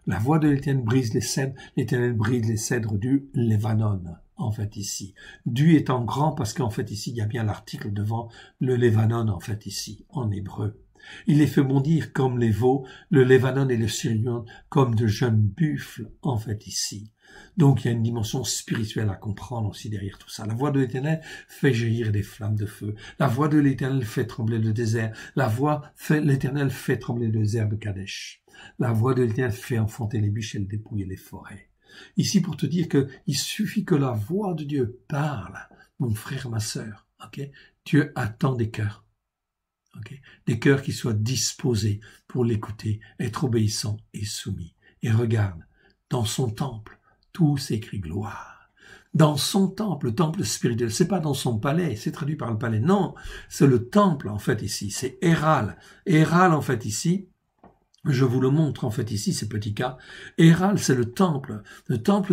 La voix de l'Éternel brise les cèdres, l'Éternel brise les cèdres du Lébanon, en fait, ici. Du étant grand, parce qu'en fait, ici, il y a bien l'article devant le Lébanon, en fait, ici, en hébreu. Il les fait bondir comme les veaux, le Lébanon et le Sirion comme de jeunes buffles, en fait, ici. Donc, il y a une dimension spirituelle à comprendre aussi derrière tout ça. La voix de l'Éternel fait jaillir des flammes de feu. La voix de l'Éternel fait trembler le désert. La voix de l'Éternel fait trembler le désert de Kadesh. La voix de l'Éternel fait enfanter les bûches et dépouiller les forêts. Ici, pour te dire que il suffit que la voix de Dieu parle, mon frère, ma sœur. Okay? Dieu attend des cœurs. Okay? Des cœurs qui soient disposés pour l'écouter, être obéissants et soumis. Et regarde, dans son temple, tout s'écrit gloire. Dans son temple, le temple spirituel, c'est pas dans son palais, c'est traduit par le palais. Non, c'est le temple, en fait, ici. C'est Héral. Héral, en fait, ici, je vous le montre, en fait, ici, ces petits cas. Héral, c'est le temple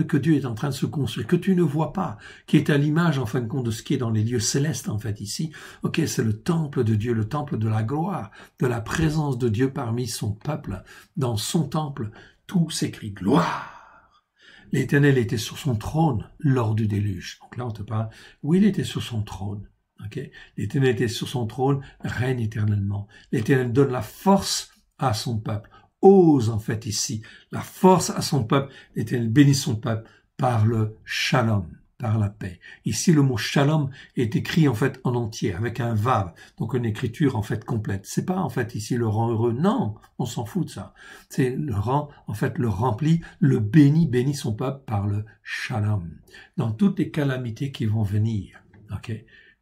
que Dieu est en train de se construire, que tu ne vois pas, qui est à l'image, en fin de compte, de ce qui est dans les lieux célestes, en fait, ici. Ok, c'est le temple de Dieu, le temple de la gloire, de la présence de Dieu parmi son peuple. Dans son temple, tout s'écrit gloire. L'Éternel était sur son trône lors du déluge. Donc là, on te parle où il était sur son trône. Okay? L'Éternel était sur son trône, règne éternellement. L'Éternel donne la force à son peuple. Ose, en fait, ici, la force à son peuple. L'Éternel bénit son peuple par le shalom, par la paix. Ici, le mot shalom est écrit, en fait, en entier, avec un vav, donc une écriture, en fait, complète. C'est pas, en fait, ici, le rang heureux. Non, on s'en fout de ça. C'est le rang, en fait, le remplit, le bénit son peuple par le shalom. Dans toutes les calamités qui vont venir, ok,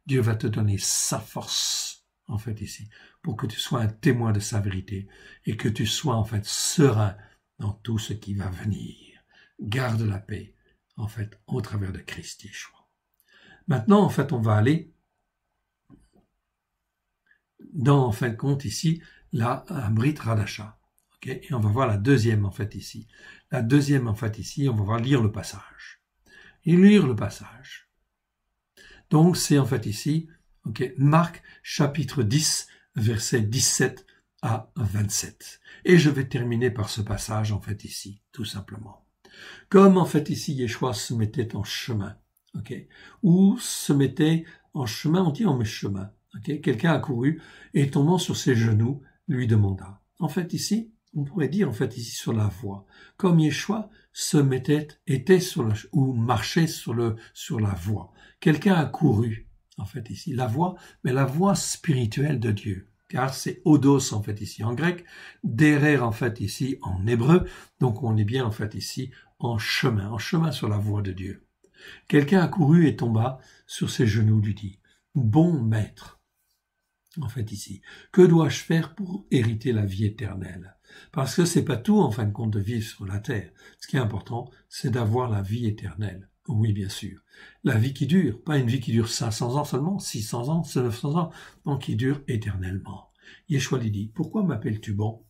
Dieu va te donner sa force, en fait, ici, pour que tu sois un témoin de sa vérité et que tu sois, en fait, serein dans tout ce qui va venir. Garde la paix, en fait, au travers de Christ Yeshua. Maintenant, en fait, on va aller dans, en fin de compte, ici, la Brit Radasha. Okay? Et on va voir la deuxième, en fait, ici. La deuxième, en fait, ici, on va voir lire le passage. Et lire le passage. Donc, c'est, en fait, ici, okay, Marc, chapitre 10, versets 17 à 27. Et je vais terminer par ce passage, en fait, ici, tout simplement. Comme, en fait, ici, Yeshua se mettait en chemin, okay, ou se mettait en chemin, on dit en chemin, okay, quelqu'un accourut et tombant sur ses genoux, lui demanda. En fait, ici, on pourrait dire, en fait, ici, sur la voie. Comme Yeshua se mettait, était sur le, ou marchait sur la voie. Quelqu'un accourut, en fait, ici, la voie, mais la voie spirituelle de Dieu. Car c'est odos, en fait, ici, en grec, derer, en fait, ici, en hébreu. Donc, on est bien, en fait, ici, en chemin sur la voie de Dieu. Quelqu'un accourut et tomba sur ses genoux, lui dit, « Bon maître, en fait, ici, que dois-je faire pour hériter la vie éternelle ?» Parce que c'est pas tout, en fin de compte, de vivre sur la terre. Ce qui est important, c'est d'avoir la vie éternelle. Oui, bien sûr. La vie qui dure, pas une vie qui dure 500 ans seulement, 600 ans, 900 ans, donc qui dure éternellement. Yeshua lui dit, pourquoi m'appelles-tu bon?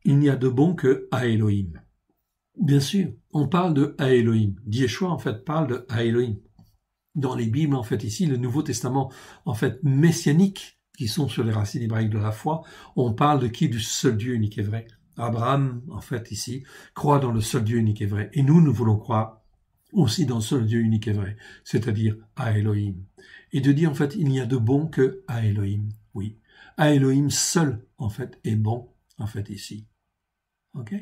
Il n'y a de bon que à Elohim. Bien sûr, on parle de à Elohim. Yeshua, en fait, parle de à Elohim. Dans les Bibles, en fait, ici, le Nouveau Testament, en fait, messianique, qui sont sur les racines hébraïques de la foi, on parle de qui? Du seul Dieu unique et vrai. Abraham, en fait, ici, croit dans le seul Dieu unique et vrai. Et nous voulons croire aussi dans le seul Dieu unique et vrai, c'est-à-dire à Elohim. Et de dire, en fait, il n'y a de bon que à Elohim. Oui. À Elohim seul, en fait, est bon, en fait, ici. Ok?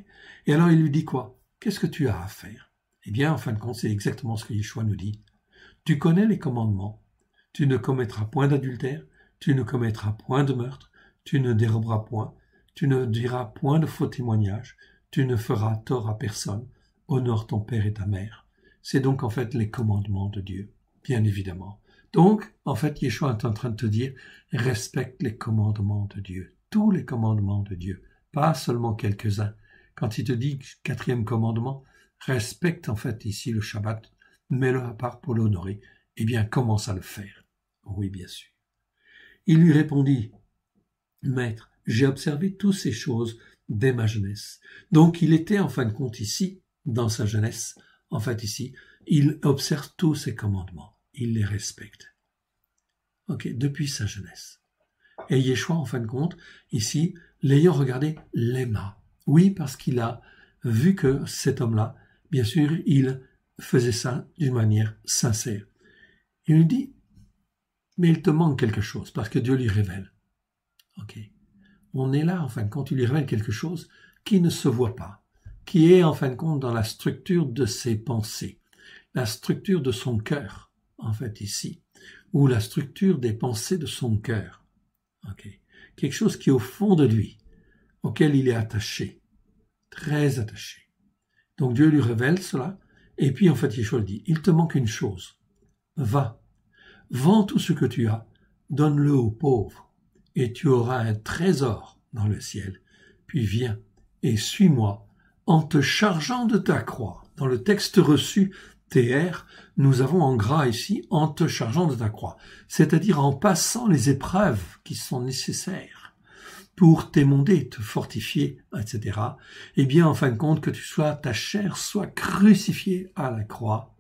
Et alors, il lui dit quoi? Qu'est-ce que tu as à faire? Eh bien, en fin de compte, c'est exactement ce que Yeshua nous dit. Tu connais les commandements. Tu ne commettras point d'adultère. Tu ne commettras point de meurtre, tu ne déroberas point, tu ne diras point de faux témoignages, tu ne feras tort à personne, honore ton père et ta mère. C'est donc en fait les commandements de Dieu, bien évidemment. Donc, en fait, Yeshua est en train de te dire, respecte les commandements de Dieu, tous les commandements de Dieu, pas seulement quelques-uns. Quand il te dit 4e commandement, respecte en fait ici le Shabbat, mets-le à part pour l'honorer, eh bien commence à le faire. Oui, bien sûr. Il lui répondit, « Maître, j'ai observé toutes ces choses dès ma jeunesse. » Donc il était en fin de compte ici, dans sa jeunesse, en fait ici, il observe tous ces commandements, il les respecte. ok, depuis sa jeunesse. Et Yeshua, en fin de compte, ici, l'ayant regardé, l'aima. Oui, parce qu'il a vu que cet homme-là, bien sûr, il faisait ça d'une manière sincère. Il lui dit, mais il te manque quelque chose, parce que Dieu lui révèle. Ok. On est là, en fin de compte, il lui révèle quelque chose qui ne se voit pas, qui est, en fin de compte, dans la structure de ses pensées, la structure de son cœur, en fait, ici, ou la structure des pensées de son cœur. Ok. Quelque chose qui est au fond de lui, auquel il est attaché, très attaché. Donc Dieu lui révèle cela, et puis en fait Yeshua dit, il te manque une chose, va, vends tout ce que tu as, donne-le aux pauvres, et tu auras un trésor dans le ciel, puis viens et suis-moi en te chargeant de ta croix. Dans le texte reçu, TR, nous avons en gras ici, en te chargeant de ta croix, c'est-à-dire en passant les épreuves qui sont nécessaires pour t'émonder, te fortifier, etc. Eh bien, en fin de compte, que ta chair soit crucifiée à la croix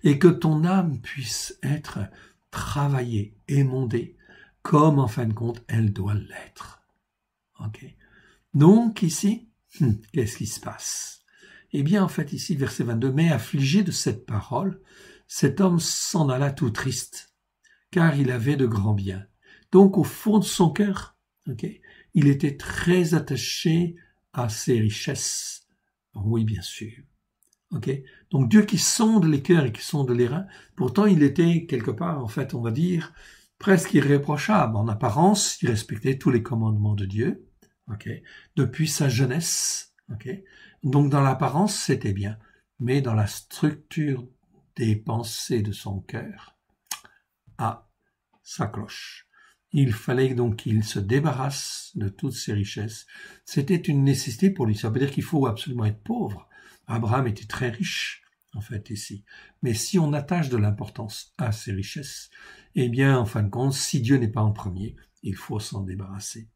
et que ton âme puisse être travaillée, émondée, comme en fin de compte, elle doit l'être. Ok. Donc, ici, qu'est-ce qui se passe? Eh bien, en fait, ici, verset 22, mais affligé de cette parole, cet homme s'en alla tout triste, car il avait de grands biens. Donc, au fond de son cœur, okay, il était très attaché à ses richesses. Oui, bien sûr. Okay. Donc, Dieu qui sonde les cœurs et qui sonde les reins, pourtant, il était quelque part, en fait, on va dire, presque irréprochable. En apparence, il respectait tous les commandements de Dieu, okay, depuis sa jeunesse. Okay. Donc, dans l'apparence, c'était bien. Mais dans la structure des pensées de son cœur, ça cloche. Il fallait donc qu'il se débarrasse de toutes ses richesses. C'était une nécessité pour lui. Ça veut dire qu'il faut absolument être pauvre. Abraham était très riche, en fait, ici. Mais si on attache de l'importance à ses richesses, eh bien, en fin de compte, si Dieu n'est pas en premier, il faut s'en débarrasser.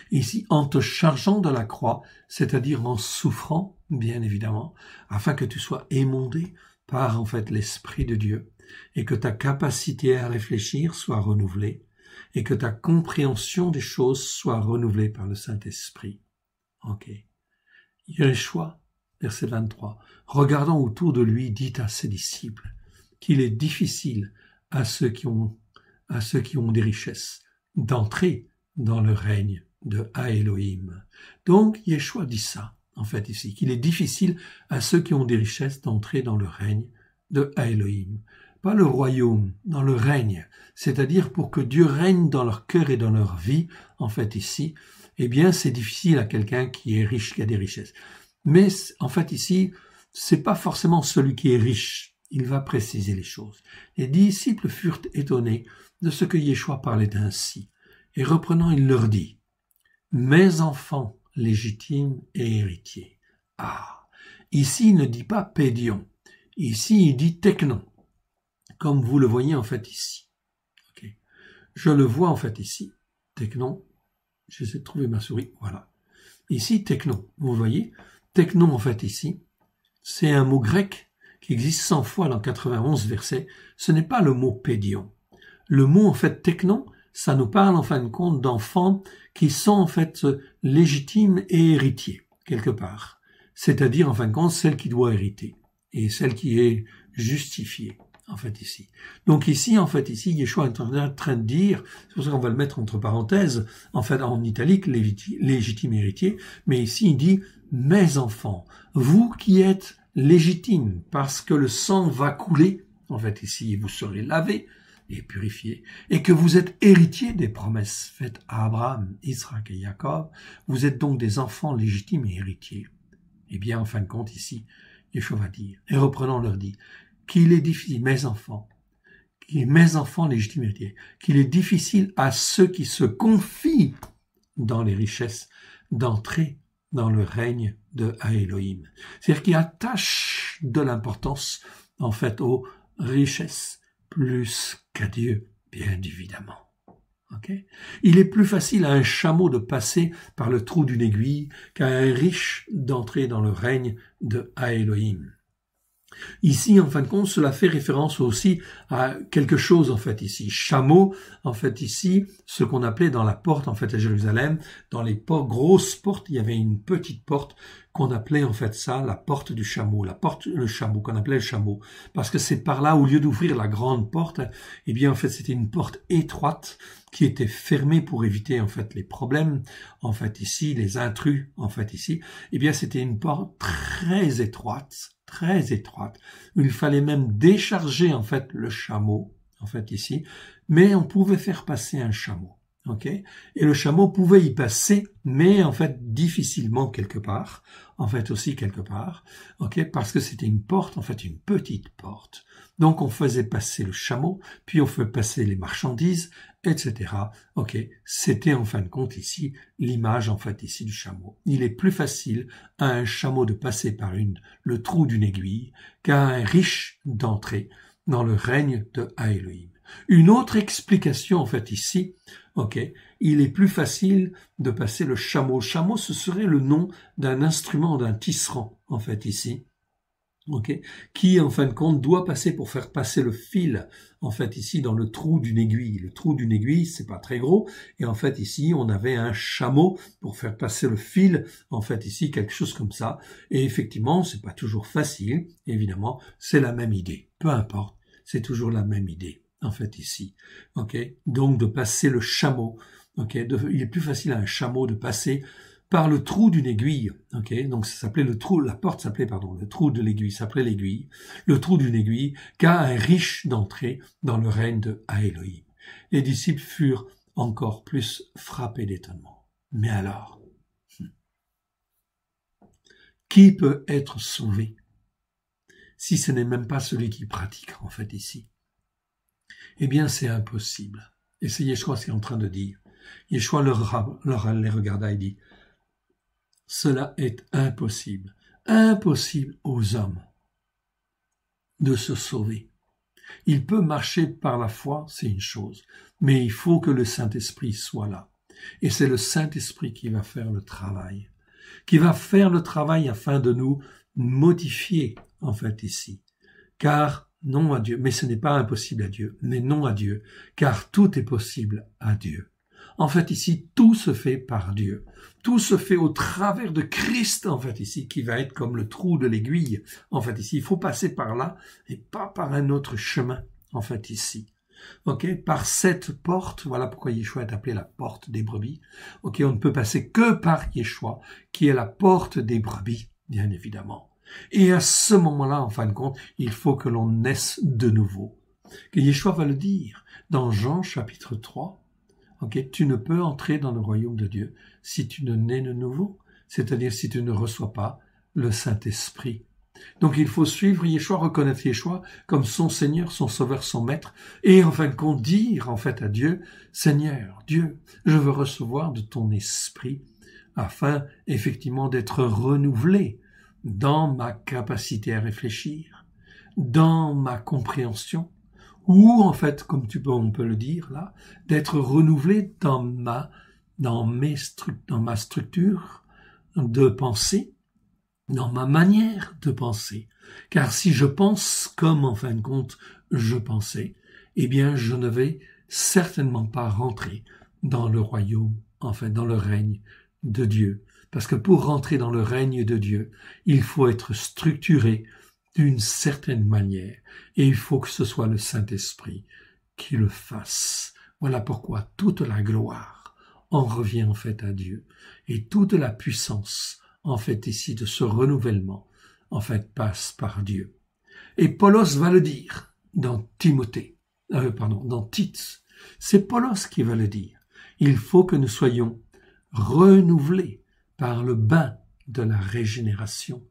Ici, en te chargeant de la croix, c'est-à-dire en souffrant, bien évidemment, afin que tu sois émondé par, en fait, l'Esprit de Dieu, et que ta capacité à réfléchir soit renouvelée, et que ta compréhension des choses soit renouvelée par le Saint-Esprit. Ok. Yeshua, verset 23, regardant autour de lui, dit à ses disciples qu'il est difficile à ceux qui ont des richesses d'entrer dans le règne de Elohim. Donc, Yeshua dit ça, en fait, ici, qu'il est difficile à ceux qui ont des richesses d'entrer dans le règne de Elohim. Pas le royaume, dans le règne. C'est-à-dire pour que Dieu règne dans leur cœur et dans leur vie, en fait, ici, eh bien, c'est difficile à quelqu'un qui est riche, qui a des richesses. Mais, en fait, ici, c'est pas forcément celui qui est riche. Il va préciser les choses. Les disciples furent étonnés de ce que Yeshua parlait ainsi. Et reprenant, il leur dit, « Mes enfants légitimes et héritiers. » Ici, il ne dit pas pédion. Ici, il dit technon. Comme vous le voyez, en fait, ici. Okay. Je le vois, en fait, ici. Technon. J'essaie de trouver ma souris. Voilà. Ici, technon. Vous voyez? Technon, en fait, ici. C'est un mot grec qui existe 100 fois dans 91 versets. Ce n'est pas le mot pédion. Le mot, en fait, technon, ça nous parle, en fin de compte, d'enfants qui sont, en fait, légitimes et héritiers, quelque part. C'est-à-dire, en fin de compte, celle qui doit hériter et celle qui est justifiée, en fait, ici. Donc ici, en fait, ici, Yeshua est en train de dire, c'est pour ça qu'on va le mettre entre parenthèses, en fait, en italique, légitime héritier, mais ici, il dit, mes enfants, vous qui êtes légitimes, parce que le sang va couler, en fait, ici, vous serez lavés, et purifié, et que vous êtes héritiers des promesses faites à Abraham, Isaac et Jacob, vous êtes donc des enfants légitimes et héritiers. Eh bien, en fin de compte, ici, Yeshua va dire, et reprenant leur dit, qu'il est difficile, mes enfants légitimes et héritiers, qu'il est difficile à ceux qui se confient dans les richesses d'entrer dans le règne de Elohim. C'est-à-dire qu'il attache de l'importance, en fait, aux richesses, plus qu'à Dieu, bien évidemment. Okay? Il est plus facile à un chameau de passer par le trou d'une aiguille qu'à un riche d'entrer dans le règne de Elohim. Ici, en fin de compte, cela fait référence aussi à quelque chose, en fait, ici. Chameau, en fait, ici, ce qu'on appelait dans la porte, en fait, à Jérusalem, dans les grosses portes, il y avait une petite porte qu'on appelait, en fait, ça, la porte du chameau, le chameau, qu'on appelait le chameau. Parce que c'est par là, au lieu d'ouvrir la grande porte, eh bien, en fait, c'était une porte étroite qui était fermée pour éviter, en fait, les problèmes, en fait, ici, les intrus, en fait, ici. Eh bien, c'était une porte très étroite, il fallait même décharger en fait le chameau, en fait ici, mais on pouvait faire passer un chameau, ok? Et le chameau pouvait y passer, mais en fait difficilement quelque part, en fait aussi quelque part, ok? Parce que c'était une porte, en fait une petite porte. Donc on faisait passer le chameau, puis on faisait passer les marchandises, etc. Ok, c'était en fin de compte ici l'image en fait ici du chameau. Il est plus facile à un chameau de passer par le trou d'une aiguille qu'à un riche d'entrer dans le règne de Elohim. Une autre explication en fait ici, ok, il est plus facile de passer le chameau. Chameau, ce serait le nom d'un instrument, d'un tisserand en fait ici. Okay, qui en fin de compte doit passer pour faire passer le fil en fait ici dans le trou d'une aiguille. Le trou d'une aiguille, c'est pas très gros, et en fait ici on avait un chameau pour faire passer le fil, en fait ici quelque chose comme ça. Et effectivement, c'est pas toujours facile, évidemment, c'est la même idée. Peu importe, c'est toujours la même idée en fait ici. Ok, donc de passer le chameau. Ok, il est plus facile à un chameau de passer par le trou d'une aiguille, ok, donc ça s'appelait le trou, la porte s'appelait, pardon, le trou de l'aiguille s'appelait l'aiguille, le trou d'une aiguille, qu'à un riche d'entrer dans le règne de Elohim. Les disciples furent encore plus frappés d'étonnement. Mais alors, qui peut être sauvé si ce n'est même pas celui qui pratique, en fait, ici? Eh bien, c'est impossible. Et c'est Yeshua ce qu'il est en train de dire. Yeshua les regarda et dit, cela est impossible, impossible aux hommes de se sauver. Il peut marcher par la foi, c'est une chose, mais il faut que le Saint-Esprit soit là. Et c'est le Saint-Esprit qui va faire le travail, afin de nous modifier, en fait, ici. Car non à Dieu, mais ce n'est pas impossible à Dieu, mais non à Dieu, car tout est possible à Dieu. En fait, ici, tout se fait par Dieu. Tout se fait au travers de Christ, en fait, ici, qui va être comme le trou de l'aiguille. En fait, ici, il faut passer par là et pas par un autre chemin, en fait, ici. Ok, par cette porte, voilà pourquoi Yeshua est appelé la porte des brebis. Ok, on ne peut passer que par Yeshua, qui est la porte des brebis, bien évidemment. Et à ce moment-là, en fin de compte, il faut que l'on naisse de nouveau. Que Yeshua va le dire dans Jean chapitre 3. Ok, tu ne peux entrer dans le royaume de Dieu si tu ne nais de nouveau, c'est-à-dire si tu ne reçois pas le Saint-Esprit. Donc il faut suivre Yeshua, reconnaître Yeshua comme son Seigneur, son Sauveur, son Maître, et en fin de compte dire en fait à Dieu, Seigneur, Dieu, je veux recevoir de ton Esprit, afin effectivement d'être renouvelé dans ma capacité à réfléchir, dans ma compréhension, ou en fait, comme on peut le dire là, d'être renouvelé dans ma structure de pensée, dans ma manière de penser. Car si je pense comme en fin de compte je pensais, eh bien je ne vais certainement pas rentrer dans le royaume, enfin dans le règne de Dieu. Parce que pour rentrer dans le règne de Dieu, il faut être structuré d'une certaine manière. Et il faut que ce soit le Saint-Esprit qui le fasse. Voilà pourquoi toute la gloire en revient en fait à Dieu. Et toute la puissance, en fait, ici, de ce renouvellement, en fait, passe par Dieu. Et Paulos va le dire dans dans Tite. C'est Paulos qui va le dire. Il faut que nous soyons renouvelés par le bain de la régénération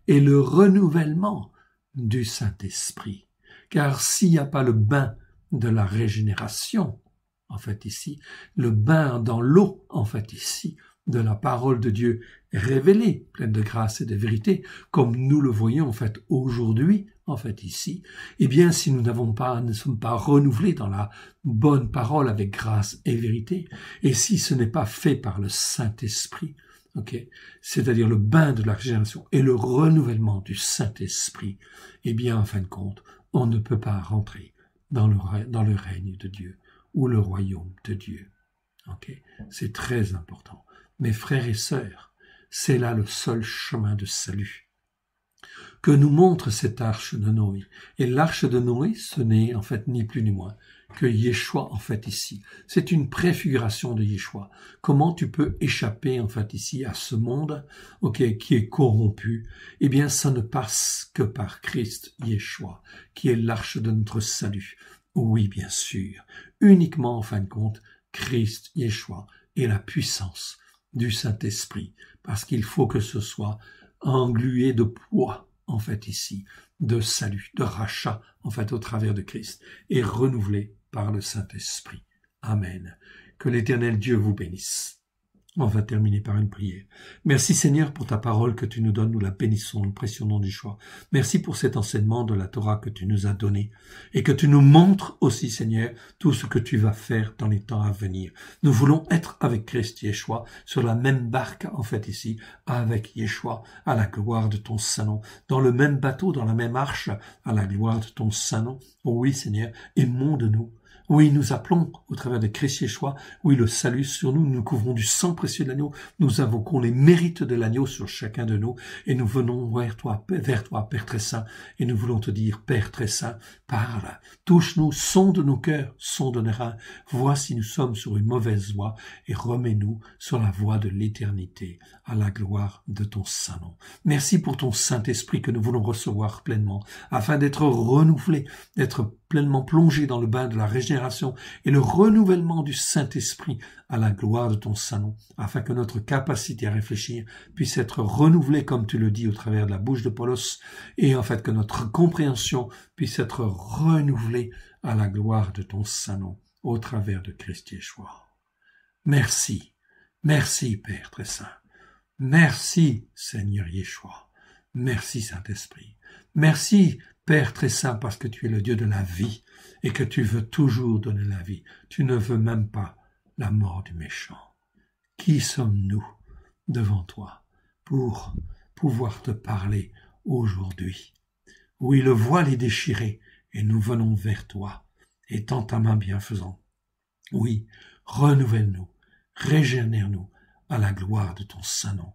et le renouvellement du Saint-Esprit. Car s'il n'y a pas le bain de la régénération, en fait ici, le bain dans l'eau, en fait ici, de la parole de Dieu révélée, pleine de grâce et de vérité, comme nous le voyons en fait aujourd'hui, en fait ici, eh bien si nous ne sommes pas renouvelés dans la bonne parole avec grâce et vérité, et si ce n'est pas fait par le Saint-Esprit, ok, c'est-à-dire le bain de la régénération et le renouvellement du Saint-Esprit, eh bien, en fin de compte, on ne peut pas rentrer dans le règne de Dieu ou le royaume de Dieu. Ok, c'est très important. Mes frères et sœurs, c'est là le seul chemin de salut que nous montre cette arche de Noé. Et l'arche de Noé, ce n'est en fait ni plus ni moins que Yeshua en fait ici. C'est une préfiguration de Yeshua. Comment tu peux échapper en fait ici à ce monde, ok, qui est corrompu? Eh bien, ça ne passe que par Christ Yeshua, qui est l'arche de notre salut. Oui, bien sûr. Uniquement en fin de compte, Christ Yeshua et la puissance du Saint-Esprit, parce qu'il faut que ce soit englué de poids, en fait ici, de salut, de rachat, en fait, au travers de Christ, et renouvelé par le Saint-Esprit. Amen. Que l'Éternel Dieu vous bénisse. On va terminer par une prière. Merci Seigneur pour ta parole que tu nous donnes, nous la bénissons, le précieux nom du Yeshua. Merci pour cet enseignement de la Torah que tu nous as donné et que tu nous montres aussi Seigneur tout ce que tu vas faire dans les temps à venir. Nous voulons être avec Christ Yeshua sur la même barque en fait ici, avec Yeshua à la gloire de ton saint nom, dans le même bateau, dans la même arche à la gloire de ton saint nom. Oh oui Seigneur, aimons-nous. Oui, nous appelons au travers de Christ Yeshua, oui, le salut sur nous, nous couvrons du sang précieux de l'agneau, nous invoquons les mérites de l'agneau sur chacun de nous, et nous venons vers toi, Père très saint, et nous voulons te dire, Père très saint, parle, touche-nous, sonde nos cœurs, sonde nos reins, vois si nous sommes sur une mauvaise voie, et remets-nous sur la voie de l'éternité, à la gloire de ton saint nom. Merci pour ton Saint-Esprit que nous voulons recevoir pleinement, afin d'être renouvelés, d'être pleinement plongés dans le bain de la régénération et le renouvellement du Saint-Esprit à la gloire de ton saint nom, afin que notre capacité à réfléchir puisse être renouvelée, comme tu le dis, au travers de la bouche de Paulos, et en fait que notre compréhension puisse être renouvelée à la gloire de ton saint nom, au travers de Christ Yeshua. Merci, merci Père très saint, merci Seigneur Yeshua, merci Saint-Esprit, merci Père très saint, parce que tu es le Dieu de la vie et que tu veux toujours donner la vie. Tu ne veux même pas la mort du méchant. Qui sommes-nous devant toi pour pouvoir te parler aujourd'hui? Oui, le voile est déchiré et nous venons vers toi, étends ta main bienfaisante. Oui, renouvelle-nous, régénère-nous à la gloire de ton saint nom,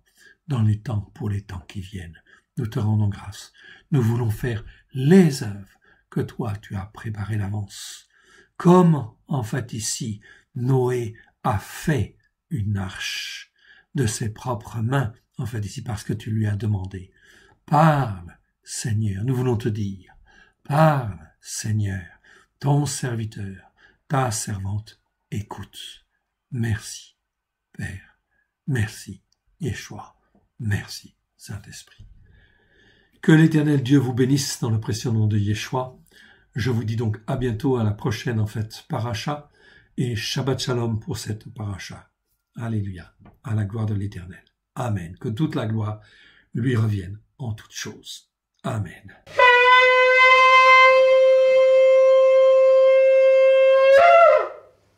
dans les temps, pour les temps qui viennent. Nous te rendons grâce. Nous voulons faire les œuvres que toi tu as préparées d'avance. Comme, en fait, ici, Noé a fait une arche de ses propres mains, en fait, ici, parce que tu lui as demandé. Parle, Seigneur, nous voulons te dire. Parle, Seigneur, ton serviteur, ta servante, écoute. Merci, Père. Merci, Yeshua. Merci, Saint-Esprit. Que l'Éternel Dieu vous bénisse dans le précieux nom de Yeshua. Je vous dis donc à bientôt à la prochaine, en fait, paracha, et Shabbat Shalom pour cette paracha. Alléluia, à la gloire de l'Éternel. Amen. Que toute la gloire lui revienne en toutes choses. Amen.